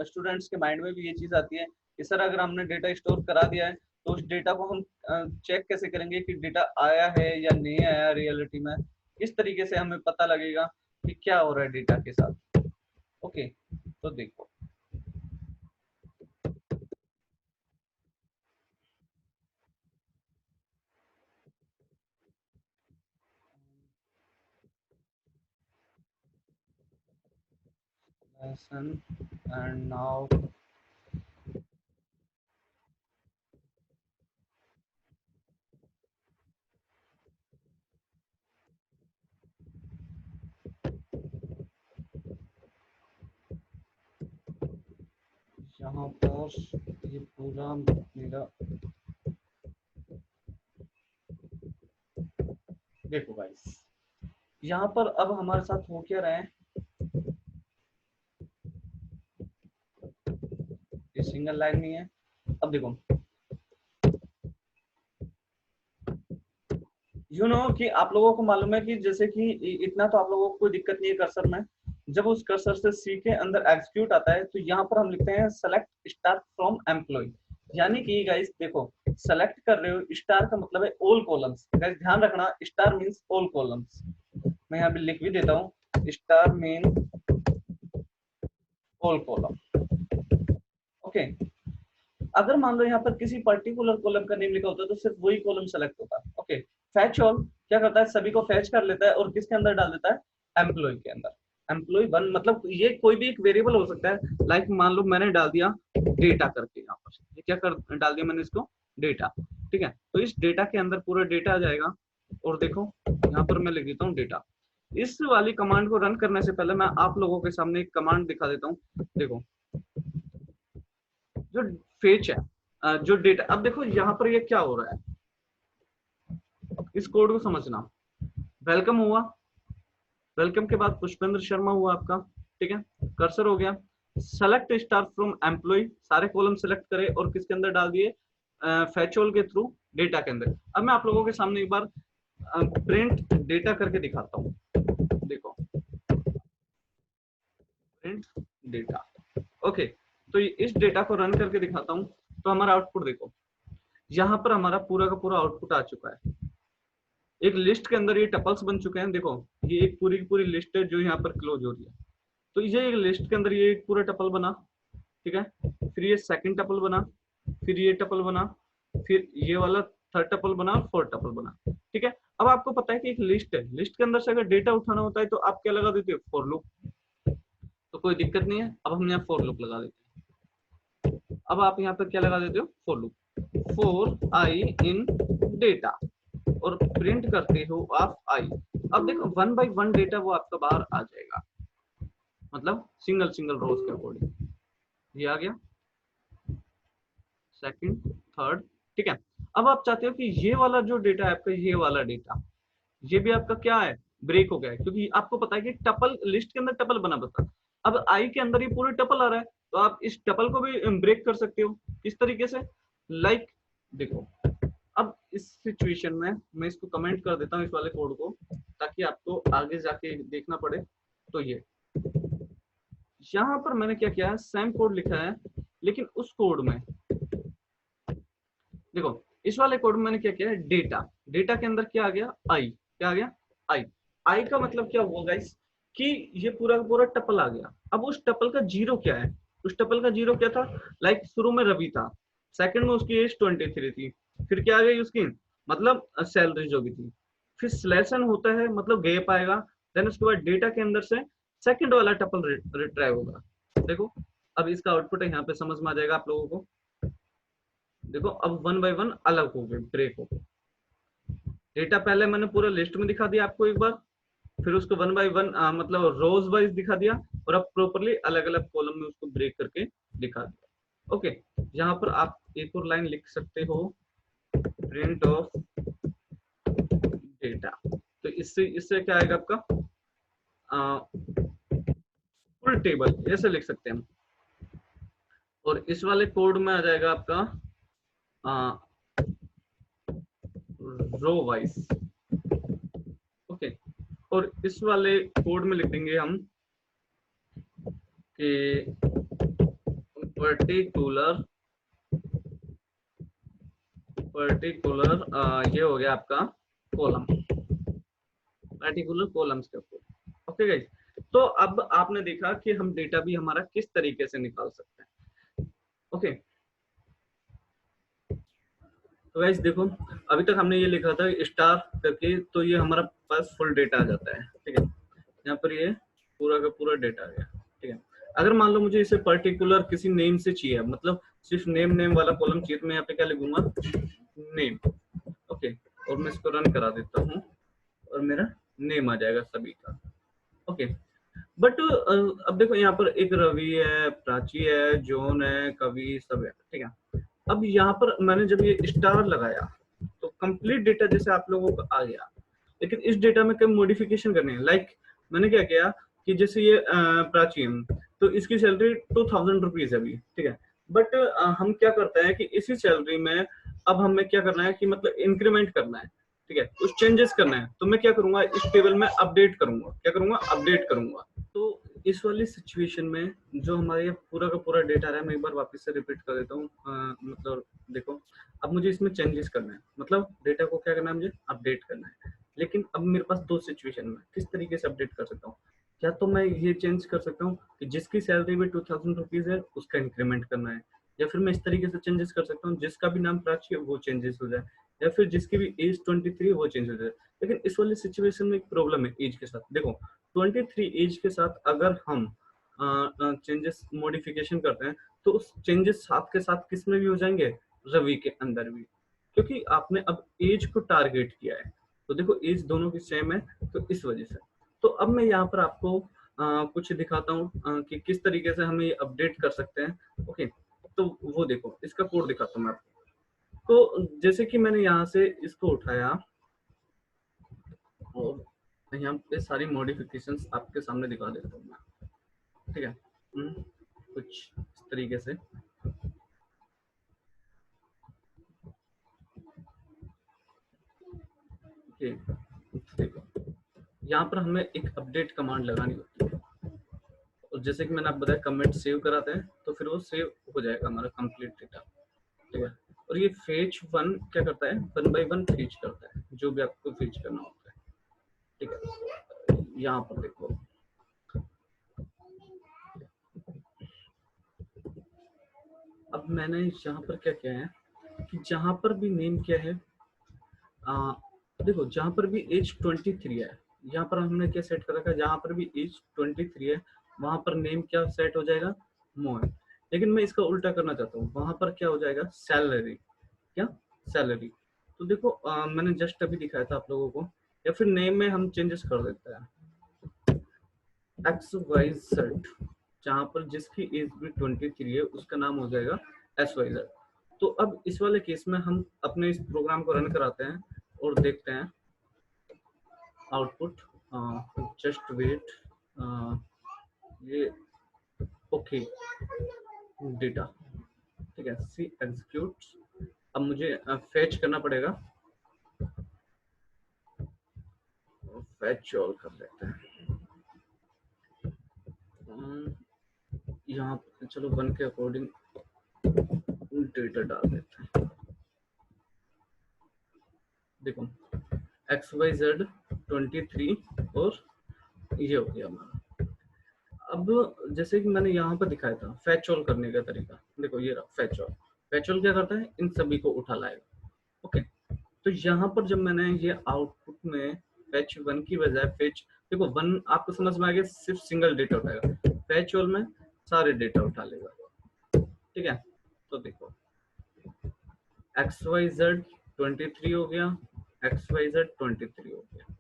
स्टूडेंट्स के माइंड में भी ये चीज आती है कि सर अगर हमने डेटा स्टोर करा दिया है तो उस डेटा को हम चेक कैसे करेंगे कि डेटा आया है या नहीं आया रियलिटी में, इस तरीके से हमें पता लगेगा कि क्या हो रहा है डेटा के साथ, ओके। तो देखो lesson and now यहाँ पर ये पूरा मेरा, देखो गाइस यहाँ पर अब हमारे साथ हो क्या रहा है, ये सिंगल लाइन नहीं है। अब देखो कि आप लोगों को मालूम है कि जैसे कि इतना तो आप लोगों को कोई दिक्कत नहीं है कर्सर में, जब उस कर्सर से सी के अंदर एग्जीक्यूट आता है तो यहाँ पर हम लिखते हैं सेलेक्ट स्टार फ्रॉम एम्प्लॉय, यानी कि गाइस देखो सेलेक्ट कर रहे हो, स्टार का मतलब है ऑल कॉलम्स, गाइस ध्यान रखना स्टार मींस ऑल कॉलम्स। मैं यहाँ पे लिख भी देता हूँ star man whole column. Okay, अगर मान लो यहाँ पर किसी पर्टिकुलर कॉलम का नेम लिखा होता है तो सिर्फ वही कॉलम सेलेक्ट होता है। ओके, फैच ऑल क्या करता है, सभी को फैच कर लेता है और किसके अंदर डाल देता है, एम्प्लॉय के अंदर। एम्प्लॉय वन मतलब ये कोई भी एक वेरिएबल हो सकता है, लाइक मान लो मैंने डाल दिया डेटा करके, यहाँ पर ये क्या कर डाल दिया मैंने इसको, डेटा। ठीक है, तो इस डेटा के अंदर पूरा डेटा आ जाएगा। और देखो यहाँ पर मैं लिख देता हूँ डेटा। इस वाली कमांड को रन करने से पहले मैं आप लोगों के सामने एक कमांड दिखा देता हूँ। देखो जो फेच है, जो डेटा, अब देखो यहाँ पर ये क्या हो रहा है, इस कोड को समझना। वेलकम हुआ, वेलकम के बाद पुष्पेंद्र शर्मा हुआ आपका। ठीक है, कर्सर हो गया, सेलेक्ट स्टार फ्रॉम एम्प्लॉय, सारे कॉलम सेलेक्ट करे और किसके अंदर डाल दिए, फैच ऑल के थ्रू डेटा के अंदर। अब मैं आप लोगों के सामने एक बार प्रिंट डेटा करके दिखाता हूँ। देखो प्रिंट डेटा। ओके, तो इस डेटा को रन करके दिखाता हूँ, तो हमारा आउटपुट देखो, यहाँ पर हमारा पूरा का पूरा आउटपुट आ चुका है। एक लिस्ट के अंदर ये टपल्स बन चुके हैं। देखो ये एक पूरी की पूरी लिस्ट है जो यहाँ पर क्लोज हो रही है। तो ये एक लिस्ट के अंदर ये एक पूरा टपल बना। ठीक है, फिर ये सेकंड टपल बना, फिर ये टपल बना, फिर ये वाला थर्ड टपल बना और फोर्थ टपल बना। ठीक है, अब आपको पता है कि एक लिस्ट है, लिस्ट के अंदर से अगर डेटा उठाना होता है तो आप क्या लगा देते हो, फॉर लूप। तो कोई दिक्कत नहीं है, अब हम यहाँ फॉर लूप लगा देते हैं। अब आप यहाँ पर क्या लगा देते हो, for loop, for I in data, और प्रिंट करते हो आप आई। अब देखो 1 बाई 1 डेटा वो आपका बाहर आ जाएगा, मतलब सिंगल सिंगल रोज के अकॉर्डिंग। ये आ गया सेकंड थर्ड। ठीक है, अब आप चाहते हो कि ये वाला जो डेटा है आपका, ये वाला डेटा ये भी आपका क्या है, ब्रेक हो गया है, क्योंकि आपको पता है कि टपल लिस्ट के अंदर टपल बना बता। अब आई के अंदर ये पूरे टपल आ रहा है, तो आप इस टपल को भी ब्रेक कर सकते हो किस तरीके से, लाइक देखो। अब इस सिचुएशन में मैं इसको कमेंट कर देता हूँ इस वाले कोड को, ताकि आपको आगे जाके देखना पड़े। तो ये यहाँ पर मैंने क्या किया है, सेम कोड लिखा है, लेकिन उस कोड में देखो, इस वाले कोड में मैंने क्या किया है, डेटा, डेटा के अंदर क्या आ गया, आई, क्या आ गया, आई। आई का मतलब क्या हुआ गाइस, कि ये पूरा का पूरा टपल आ गया। अब उस टपल का जीरो क्या है, उस टपल का जीरो क्या था, लाइक शुरू में रवि था, सेकंड में उसकी एज 23 थी, फिर क्या आ गई उसकी, मतलब सैलरी जो भी थी, फिर स्लेशन होता है मतलब गैप आएगा, देन उसके बाद डेटा के अंदर से सेकंड वाला टपल रिट्राइव होगा। देखो अब इसका आउटपुट है, यहाँ पे समझ में आ जाएगा आप लोगों को। देखो अब 1 बाई 1 अलग हो गए, ब्रेक हो गए। डेटा पहले मैंने पूरा लिस्ट में दिखा दिया आपको एक बार, फिर उसको 1 बाई 1 मतलब रोज वाइज दिखा दिया, और अब प्रॉपरली अलग अलग कॉलम में उसको ब्रेक करके दिखा दिया। ओके, यहाँ पर आप एक और लाइन लिख सकते हो, प्रिंट ऑफ डेटा। तो इससे इससे क्या आएगा आपका, फुल टेबल ऐसे लिख सकते हैं हम। और इस वाले कोड में आ जाएगा आपका रो वाइज। ओके, और इस वाले कोड में लिख देंगे हम कि पर्टिकुलर ये हो गया आपका कॉलम, पर्टिकुलर कॉलम्स के ऊपर। ओके गाइस, तो अब आपने देखा कि हम डेटा भी हमारा किस तरीके से निकाल सकते हैं। ओके, तो गाइस देखो अभी तक हमने ये लिखा था स्टार करके, तो ये हमारा पास फुल डेटा आ जाता है। ठीक है, यहाँ पर ये पूरा का पूरा डेटा आ गया। ठीक है, अगर मान लो मुझे इसे पर्टिकुलर किसी नेम से चाहिए, मतलब सिर्फ नेम नेम वाला कॉलम चाहिए, तो मैं यहाँ पे क्या लिखूंगा, नेम। ओके, और मैं इसको रन करा देता हूँ और मेरा नेम आ जाएगा सभी का। ओके, बट अब देखो यहाँ पर एक रवि है, प्राची है, जॉन है, कवि सब है। ठीक है, अब यहाँ पर मैंने जब ये स्टार लगाया तो कंप्लीट डेटा जैसे आप लोगों को आ गया, लेकिन इस डेटा में कई मॉडिफिकेशन करने हैं। लाइक मैंने क्या किया कि जैसे ये प्राची है, तो इसकी सैलरी 2000 रुपीज है अभी। ठीक है, बट हम क्या करते हैं कि इसी सैलरी में अब हमें क्या करना है कि मतलब इंक्रीमेंट करना है। ठीक है, कुछ चेंजेस करना है, तो मैं क्या करूंगा, इस टेबल में अपडेट करूंगा, क्या करूंगा, अपडेट करूंगा। तो इस वाली सिचुएशन में जो हमारे पूरा का पूरा डेटा है, मैं एक बार वापस से रिपीट कर देता हूँ। मतलब देखो अब मुझे इसमें चेंजेस करना है, मतलब डेटा को क्या करना है, मुझे अपडेट करना है। लेकिन अब मेरे पास दो सिचुएशन में किस तरीके से अपडेट कर सकता हूँ। या तो मैं ये चेंज कर सकता हूँ कि जिसकी सैलरी में 2000 रुपीज है उसका इंक्रीमेंट करना है, या फिर मैं इस तरीके से चेंजेस कर सकता हूँ जिसका भी नाम प्राची है वो चेंजेस हो जाए, या फिर जिसकी भी एज 23 है वो चेंज हो जाए। लेकिन इस वाली सिचुएशन में एक प्रॉब्लम है एज के साथ। देखो 23 एज के साथ अगर हम चेंजेस मॉडिफिकेशन करते हैं तो उस चेंजेस साथ के साथ किस में भी हो जाएंगे, रवि के अंदर भी, क्योंकि आपने अब एज को टारगेट किया है। तो देखो एज दोनों की सेम है, तो इस वजह से। तो अब मैं यहाँ पर आपको कुछ दिखाता हूँ कि किस तरीके से हम ये अपडेट कर सकते हैं। ओके, तो वो देखो इसका कोड दिखाता हूँ मैं आपको। तो जैसे कि मैंने यहाँ से इसको उठाया और यहाँ पे सारी मॉडिफिकेशंस आपके सामने दिखा देता हूँ मैं, ठीक है। कुछ इस तरीके से देखो यहाँ पर हमें एक अपडेट कमांड लगानी होती है, और जैसे कि मैंने आपको बताया कमेंट सेव कराते हैं तो फिर वो सेव हो जाएगा हमारा कंप्लीट डेटा, ठीक है। और ये फेच वन क्या करता है, 1 by 1 फेच करता है जो भी आपको फेच करना होता है, ठीक है। यहाँ पर देखो अब मैंने यहाँ पर क्या किया है कि जहां पर भी नेम क्या है, आ, देखो जहां पर भी एज 23 है, यहाँ पर हमने क्या सेट कर रखा है, जहां पर भी एज 23 है वहां पर नेम क्या सेट हो जाएगा, मोहन। लेकिन मैं इसका उल्टा करना चाहता हूँ, वहां पर क्या हो जाएगा, सैलरी। क्या, सैलरी। तो देखो मैंने जस्ट अभी दिखाया था आप लोगों को, या फिर नेम में हम चेंजेस कर देते हैं XYZ, जहां पर जिसकी एज भी 23 है उसका नाम हो जाएगा SYZ। तो अब इस वाले केस में हम अपने इस प्रोग्राम को रन कराते हैं और देखते हैं आउटपुट। जस्ट वेट, ये ओके डेटा, ठीक है। सी एग्जीक्यूट। अब मुझे फेच करना पड़ेगा, फेच ऑल कर लेते हैं। यहाँ चलो 1 के अकॉर्डिंग डेटा डाल देते हैं। देखो XYZ 23 और ये हो गया हमारा। अब जैसे कि मैंने यहाँ पर दिखाया था फैच ऑल करने का तरीका, देखो ये रहा फैच ऑल। फैच ऑल क्या करता है, इन सभी को उठा लाएगा। ओके, तो यहाँ पर जब मैंने ये आउटपुट में फैच वन की बजाय फेच, देखो वन आपको समझ में आ गया सिर्फ सिंगल डेटा उठाएगा, फैच ऑल में सारे डेटा उठा लेगा, ठीक है। तो देखो XYZ 23 हो गया, XYZ 23 हो गया।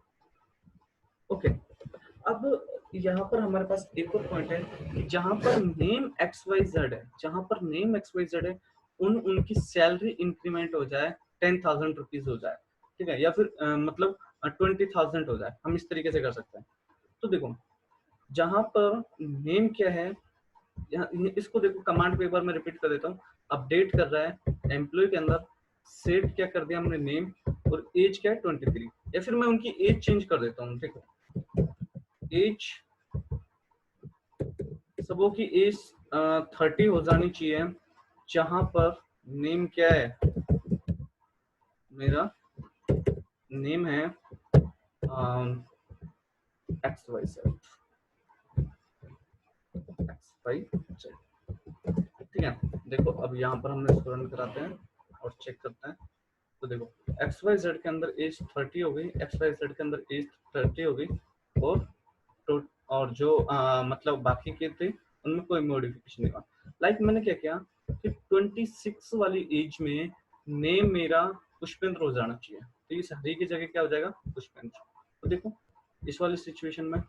ओके, अब यहाँ पर हमारे पास एक और पॉइंट है कि जहां पर नेम XYZ है, जहां पर नेम XYZ है उनकी सैलरी इंक्रीमेंट हो जाए 10,000 रुपीज हो जाए, ठीक है, या फिर मतलब 20,000 हो जाए, हम इस तरीके से कर सकते हैं। तो देखो जहां पर नेम क्या है, यहाँ इसको देखो कमांड पे एक बार मैं रिपीट कर देता हूँ। अपडेट कर रहा है एम्प्लॉय के अंदर, सेट क्या कर दिया हमने नेम, और एज क्या है 23, या फिर मैं उनकी एज चेंज कर देता हूँ। देखो एज सबों की एज 30 हो जानी चाहिए, जहां पर नेम क्या है, मेरा नेम है एक्स वाई जेड, ठीक है। देखो अब यहाँ पर हम इसको रन कराते हैं और चेक करते हैं। तो देखो एक्स वाई जेड के अंदर एज 30 हो गई, एक्स वाई जेड के अंदर एज 30 हो गई, और तो और जो मतलब बाकी के थे उनमें कोई मॉडिफिकेशन नहीं हुआ। लाइक मैंने क्या किया कि 26 वाली एज में नेम मेरा पुष्पेंद्र हो जाना चाहिए, तो इस हरी की जगह क्या हो जाएगा, पुष्पेंद्र। तो देखो इस वाली सिचुएशन में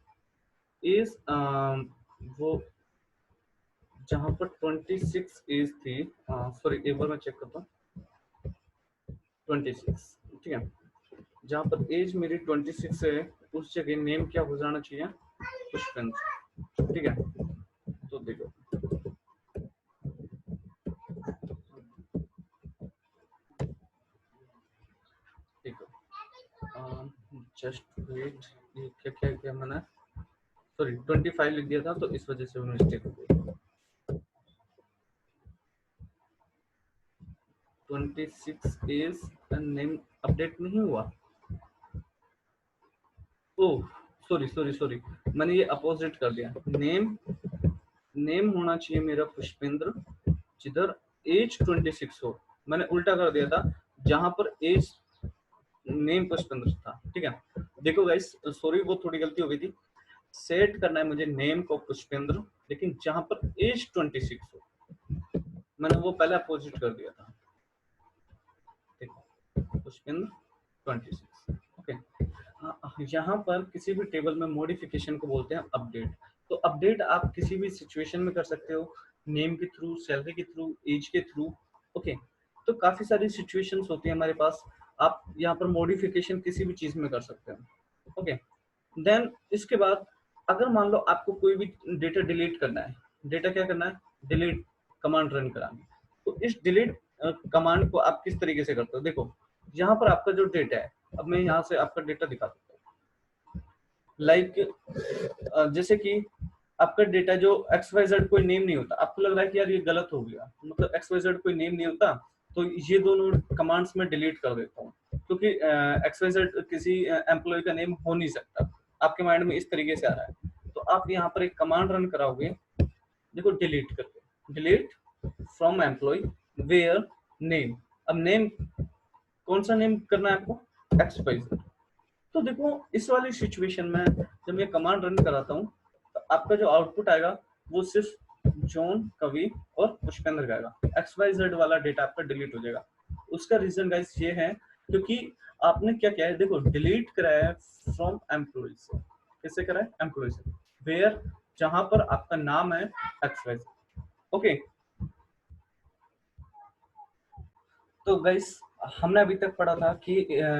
एज वो जहां पर 26 एज थी, सॉरी एक बार मैं चेक करता हूँ, 26, ठीक है। जहां पर एज मेरी 26 है उस जगह नेम क्या हो जाना चाहिए, पुष्पेंद्र, ठीक है। तो देखो ठीक है, जस्ट वेट, ये क्या क्या किया मैंने, सॉरी 25 लिख दिया था तो इस वजह से मिस्टेक हो गई। 26 इज नेम अपडेट नहीं हुआ, ओह सॉरी सॉरी सॉरी, मैंने ये अपोजिट कर दिया। नेम, नेम होना चाहिए मेरा पुष्पेंद्र, जिधर एज 26 हो। मैंने उल्टा कर दिया था, जहां पर एज नेम पुष्पेंद्र था। ठीक है, देखो गाइस सॉरी वो थोड़ी गलती हो गई थी। सेट करना है मुझे नेम को पुष्पेंद्र, लेकिन जहां पर एज 26 हो, मैंने वो पहले अपोजिट कर दिया था। देखो पुष्पेंद्र 26। ओके, यहाँ पर किसी भी टेबल में मॉडिफिकेशन को बोलते हैं अपडेट। तो अपडेट आप किसी भी सिचुएशन में कर सकते हो, नेम के थ्रू, सैलरी के थ्रू, एज के थ्रू। ओके, तो काफी सारी सिचुएशंस होती है हमारे पास, आप यहाँ पर मॉडिफिकेशन किसी भी चीज में कर सकते हो। ओके, देन इसके बाद अगर मान लो आपको कोई भी डेटा डिलीट करना है, डेटा क्या करना है, डिलीट कमांड रन करानी, तो इस डिलीट कमांड को आप किस तरीके से करते हो। देखो यहाँ पर आपका जो डेटा है, अब मैं यहाँ से आपका डेटा दिखा देता हूँ। लाइक जैसे कि आपका डेटा जो XYZ कोई नेम नहीं होता, आपको लग रहा है कि यार ये गलत हो गया, मतलब XYZ कोई नेम नहीं होता, तो ये दोनों कमांड्स में डिलीट कर देता हूँ, क्योंकि XYZ किसी एम्प्लॉय का नेम हो नहीं सकता। आपके माइंड में इस तरीके से आ रहा है, तो आप यहाँ पर एक कमांड रन कराओगे, देखो डिलीट करके, delete from employ where name. अब नेम कौन सा नेम करना है आपको, XYZ। तो देखो इस वाली सिचुएशन में जब मैं कमांड रन कराता हूँ, तो आपका जो आउटपुट आएगा वो सिर्फ जॉन, कवि और पुष्पेंद्र का आएगा। XYZ वाला डेटा आपका डिलीट हो जाएगा। उसका रीजन गाइस ये है क्योंकि आपने क्या किया है, देखो डिलीट कराया है फ्रॉम एम्प्लॉय से। किससे करा है, एम्प्लॉय से, वेयर जहां पर आपका नाम है XYZ। ओके, तो गाइस हमने अभी तक पढ़ा था कि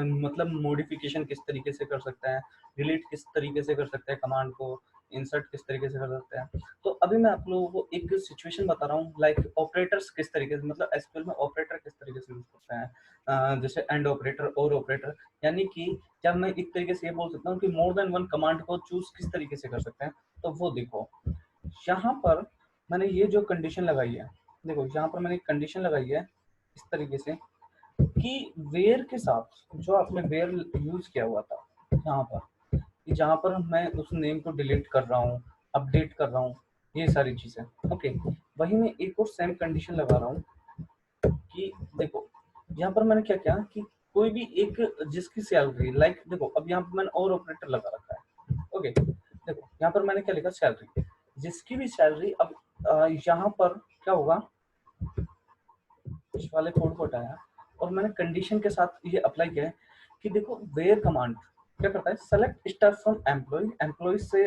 मतलब मॉडिफिकेशन किस तरीके से कर सकते हैं, डिलीट किस तरीके से कर सकते हैं कमांड को, इंसर्ट किस तरीके से कर सकते हैं। तो अभी मैं आप लोगों को एक सिचुएशन बता रहा हूँ, लाइक ऑपरेटर्स किस तरीके से, मतलब एसक्यूएल में ऑपरेटर किस तरीके से यूज करते हैं। जैसे एंड ऑपरेटर, और ऑपरेटर, यानी कि जब मैं एक तरीके से ये बोल सकता हूँ कि मोर देन वन कमांड को चूज किस तरीके से कर सकते हैं। तो वो देखो यहाँ पर मैंने ये जो कंडीशन लगाई है, देखो यहाँ पर मैंने एक कंडीशन लगाई है इस तरीके से कि वेयर के साथ जो आपने वेयर यूज किया हुआ था यहाँ पर, कि जहाँ पर मैं उस नेम को डिलीट कर रहा हूँ, अपडेट कर रहा हूँ, ये सारी चीजें। ओके, वही मैं एक और सेम कंडीशन लगा रहा हूँ कि देखो यहाँ पर मैंने क्या किया कि कोई भी एक जिसकी सैलरी, लाइक देखो अब यहाँ पर मैंने और ऑपरेटर लगा रखा है। ओके, देखो यहाँ पर मैंने क्या लिखा, सैलरी, जिसकी भी सैलरी। अब यहाँ पर क्या होगा, इस वाले कोड को हटाया और मैंने कंडीशन के साथ ये अप्लाई किया है कि देखो वेयर कमांड क्या करता है, select star from employ, employ से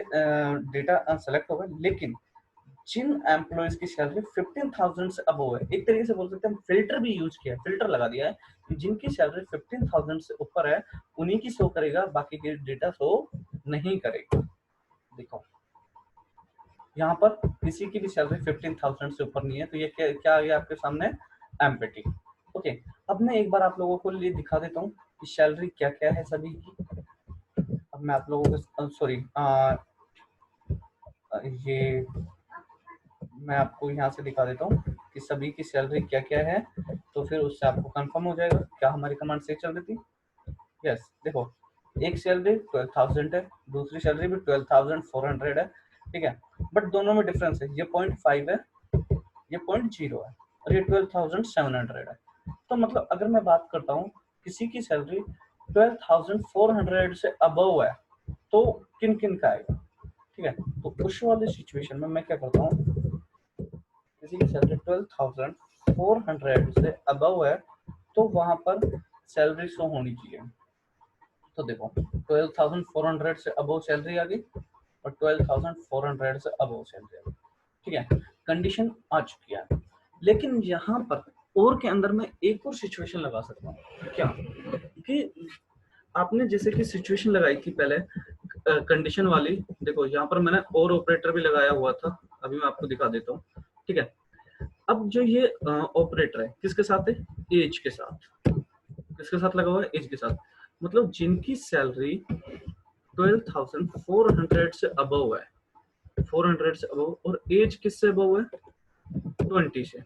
डेटा सेलेक्ट होगा, लेकिन जिन एम्प्लॉयज की सैलरी 15,000 से अबव है, एक तरीके से बोल सकते हैं फिल्टर भी यूज किया है, फिल्टर लगा दिया है कि जिनकी सैलरी 15,000 से ऊपर है उन्हीं की शो करेगा, बाकी के डेटा शो नहीं करेगा। देखो यहाँ पर किसी की भी सैलरी 15,000 से ऊपर नहीं है, तो ये क्या आ गया आपके सामने, एम्प्टी। ओके, अब मैं एक बार आप लोगों को लिए दिखा देता हूँ कि सैलरी क्या क्या है सभी की। अब मैं आप लोगों को सॉरी ये मैं आपको यहाँ से दिखा देता हूँ कि सभी की सैलरी क्या क्या है, तो फिर उससे आपको कंफर्म हो जाएगा क्या हमारी कमांड सही चल रही थी। यस, देखो एक सैलरी 12,000 है, दूसरी सैलरी भी 12,400 है। ठीक है, बट दोनों में डिफरेंस है, ये 0.5 है, ये 0.0 है, और ये 12,700 है। तो मतलब अगर मैं बात करता हूँ किसी की सैलरी 12,400 से अबव है, तो किन किन का आएगा। ठीक है, तो उस वाले सिचुएशन में मैं क्या करता हूँ, किसी की सैलरी 12,400 से अबव है, तो वहां पर सैलरी शो होनी चाहिए। तो देखो 12,400 से अबव सैलरी आ गई और 12,400 से अबव सैलरी आ गई। ठीक है, कंडीशन आ चुकी है, लेकिन यहाँ पर और के अंदर मैं एक और सिचुएशन लगा सकता हूँ क्या, कि आपने जैसे कि सिचुएशन लगाई थी पहले कंडीशन वाली, देखो यहाँ पर मैंने और ऑपरेटर भी लगाया हुआ था, अभी मैं आपको दिखा देता हूँ। ठीक है, अब जो ये ऑपरेटर है किसके साथ है, एज के साथ, किसके साथ लगा हुआ है, एज के साथ, मतलब जिनकी सैलरी 12,400 से अबव है, 400 से अबव, और एज किससे अबव है, 20 से,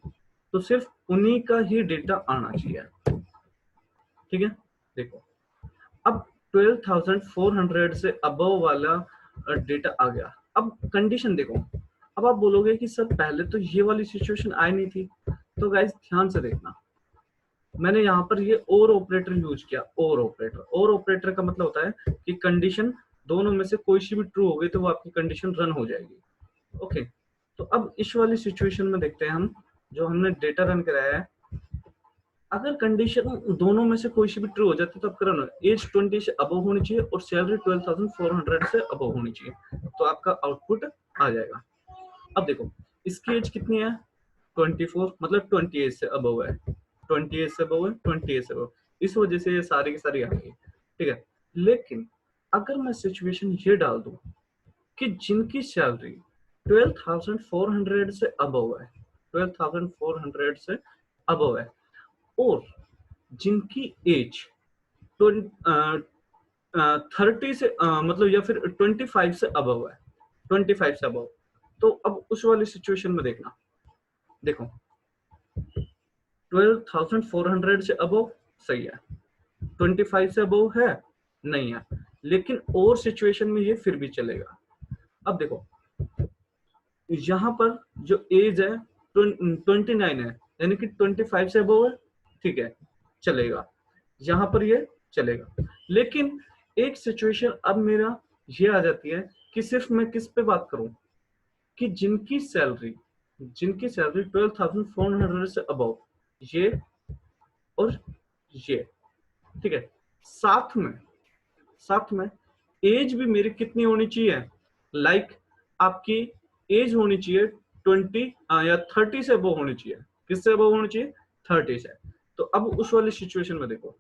तो सिर्फ उन्हीं का ही डेटा आना चाहिए। ठीक है, देखो अब 12,400 से अबव वाला डेटा आ गया। अब कंडीशन देखो, अब आप बोलोगे कि सर पहले तो ये वाली सिचुएशन आई नहीं थी। तो गाइस ध्यान से देखना, मैंने यहाँ पर ये और ऑपरेटर यूज किया। और ऑपरेटर का मतलब होता है कि कंडीशन दोनों में से कोई सी भी ट्रू हो गई तो वो आपकी कंडीशन रन हो जाएगी। ओके, तो अब इस वाली सिचुएशन में देखते हैं हम, जो हमने डेटा रन कराया है, अगर कंडीशन दोनों में से कोई सी भी ट्रू हो जाती है तो आपका रन एज 20 से अबव होनी चाहिए और सैलरी 12,400 से अबव होनी चाहिए, तो आपका आउटपुट आ जाएगा। अब देखो इसकी एज कितनी है, 24, मतलब 28 से अबव है, 28 से अबव है, 28 से अबव, इस वजह से ये सारी की सारी आ गई। ठीक है, लेकिन अगर मैं सिचुएशन ये डाल दूं कि जिनकी सैलरी 12,400 से अबव है, 12,400 से अबव है, और जिनकी एज 30 से मतलब या फिर 25 से अबव है, 25 से अबव, तो अब उस वाली सिचुएशन में देखना, देखो 12,400 से अबव सही है, 25 से अबव है नहीं है, लेकिन और सिचुएशन में ये फिर भी चलेगा। अब देखो यहाँ पर जो एज है 29 है, यानी कि 25 से अबव है, ठीक है चलेगा, यहाँ पर ये चलेगा। लेकिन एक सिचुएशन अब मेरा ये आ जाती है कि सिर्फ मैं किस पे बात करूं, कि जिनकी सैलरी 12,400 से अबव, ये और ये, ठीक है, साथ में एज भी मेरी कितनी होनी चाहिए, लाइक आपकी एज होनी चाहिए 20 या 30 से अबव होनी चाहिए। किससे अबव होनी चाहिए, 30 से। तो अब उस वाली सिचुएशन में देखो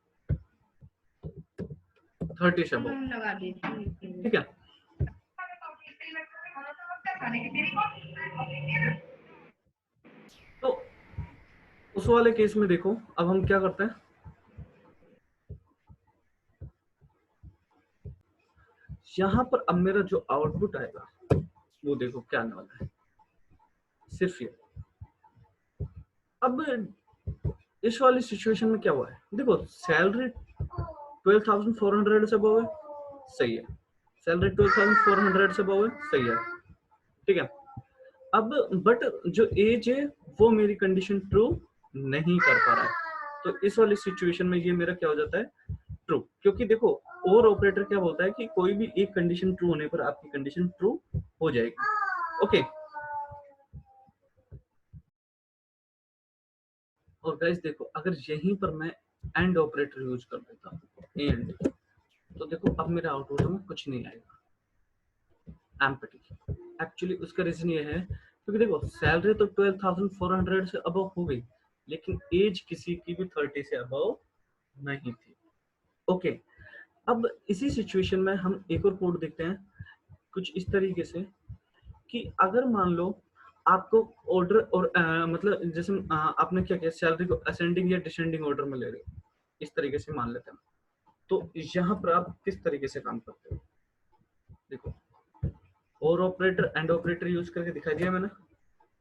30 से अबव, ठीक है, तो उस वाले केस में देखो अब हम क्या करते हैं, यहां पर अब मेरा जो आउटपुट आएगा वो देखो क्या आने वाला है, सिर्फ ये। अब इस वाली सिचुएशन में क्या हुआ है, देखो सैलरी 12,400 से अबव है, सही है, सैलरी 12,400 से अबव है, सही है, ठीक है। अब बट जो एज है वो मेरी कंडीशन ट्रू नहीं कर पा रहा है, तो इस वाली सिचुएशन में ये मेरा क्या हो जाता है, ट्रू, क्योंकि देखो और ऑपरेटर क्या बोलता है कि कोई भी एक कंडीशन ट्रू होने पर आपकी कंडीशन ट्रू हो जाएगी। ओके, और गाइस देखो अगर यहीं पर मैं एंड ऑपरेटर यूज कर देता हूँ एंड, तो देखो अब मेरे आउटपुट में कुछ नहीं आएगा, एम्प्टी। एक्चुअली उसका रीजन ये है क्योंकि देखो सैलरी तो 12,400 से अबव हो गई, लेकिन एज किसी की भी 30 से अबव नहीं थी। ओके, अब इसी सिचुएशन में हम एक और कोड देखते हैं कुछ इस तरीके से, कि अगर मान लो आपको ऑर्डर और मतलब जैसे आपने क्या किया, सैलरी को असेंडिंग या डिसेंडिंग ऑर्डर में ले रहे हो, इस तरीके से मान लेते हैं, तो यहाँ पर आप किस तरीके से काम करते हो, देखो और ऑपरेटर एंड ऑपरेटर यूज करके दिखा दिया मैंने।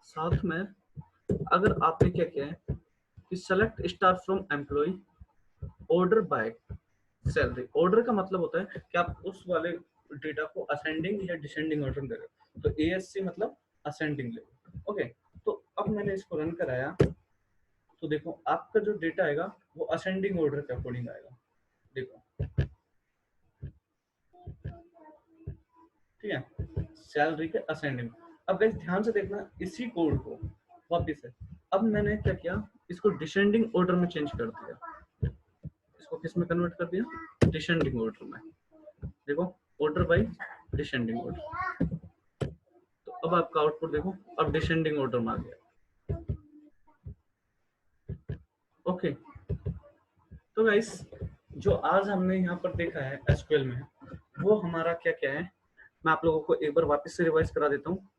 साथ में अगर आपने क्या किया है कि select star from employ order by salary, order का मतलब होता है कि आप उस वाले डेटा को असेंडिंग या डिसेंडिंग ऑर्डर में दे रहे हो, तो एएससी मतलब असेंडिंग लेवल। ओके, तो अब मैंने इसको रन कराया, तो देखो आपका जो डेटा आएगा वो असेंडिंग ऑर्डर के अकॉर्डिंग आएगा, देखो ठीक है, सैलरी के असेंडिंग। अब गाइस ध्यान से देखना इसी कोड को वापस से, अब मैंने क्या किया, इसको डिसेंडिंग ऑर्डर में चेंज कर दिया, इसको किस में कन्वर्ट कर दिया, डिसेंडिंग ऑर्डर में। देखो ऑर्डर बाय डिसेंडिंग ऑर्डर, तो अब आपका आउटपुट देखो अब डिसेंडिंग ऑर्डर में आ गया। ओके, तो गाइस जो आज हमने यहाँ पर देखा है एसक्यूएल में, वो हमारा क्या क्या है, मैं आप लोगों को एक बार वापस से रिवाइज करा देता हूँ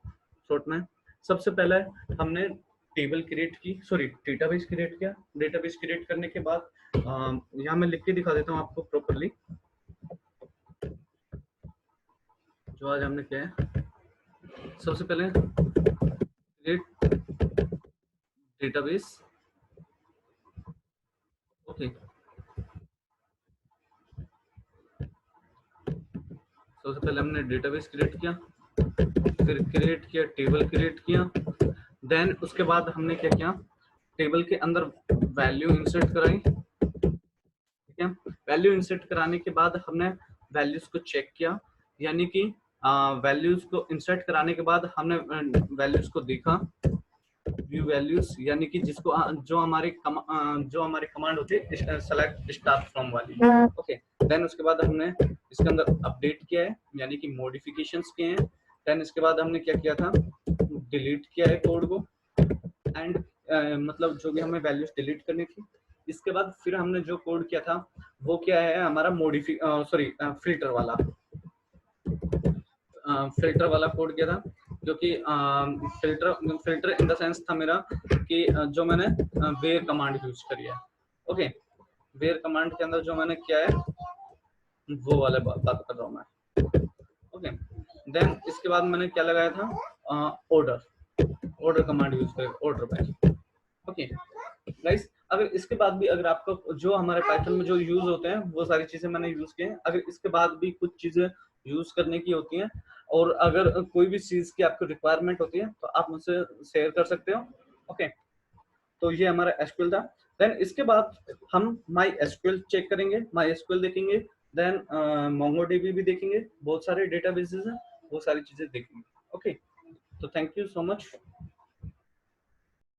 शॉर्ट में। सबसे पहले हमने टेबल क्रिएट की, सॉरी डेटाबेस क्रिएट किया, डेटाबेस क्रिएट करने के बाद यहाँ मैं लिख के दिखा देता हूँ आपको प्रॉपरली, जो आज हमने किया है। सबसे पहले क्रिएट डेटाबेस, ओके, सबसे पहले हमने डेटाबेस क्रिएट किया, फिर क्रिएट किया, टेबल क्रिएट किया, देन उसके बाद हमने क्या किया, टेबल के अंदर वैल्यू इंसर्ट कराई, ठीक है। वैल्यू इंसर्ट कराने के बाद हमने वैल्यूज को चेक किया, यानी कि वैल्यूज को इंसर्ट कराने के बाद हमने वैल्यूज को देखा, व्यू वैल्यूज, यानी कि जिसको जो हमारी कमांड होती है सेलेक्ट स्टार्ट फ्रॉम वाली, ओके। देन उसके बाद हमने इसके अंदर अपडेट किया है, यानी कि मॉडिफिकेशंस किए हैं। देन इसके बाद हमने क्या किया था, डिलीट किया है कोड को, एंड मतलब जो भी हमें वैल्यूज डिलीट करनी थी। इसके बाद फिर हमने जो कोड किया था वो क्या है, हमारा फिल्टर वाला कोड किया था, जो कि फिल्टर इन द सेंस था मेरा कि जो मैंने वेयर कमांड यूज करी है, ओके। वेयर कमांड के अंदर जो मैंने किया है वो वाले बात कर रहा हूँ मैं, ओके। देन इसके बाद मैंने क्या लगाया था, ऑर्डर कमांड यूज करें, ऑर्डर बाय, ओके गाइस। अगर इसके बाद भी अगर आपको जो हमारे पाइथन में जो यूज होते हैं वो सारी चीजें मैंने यूज की हैं, अगर इसके बाद भी कुछ चीजें यूज करने की होती हैं और अगर कोई भी चीज की आपको रिक्वायरमेंट होती है तो आप मुझसे शेयर कर सकते हो, ओके। तो ये हमारा एसक्यूएल था। देन इसके बाद हम माई एसक्यूएल चेक करेंगे, माई एसक्यूएल देखेंगे, देन मोंगोडीबी भी देखेंगे, बहुत सारे डेटाबेसेस हैं, वो सारी चीजें देखेंगे, ओके। तो थैंक यू सो मच।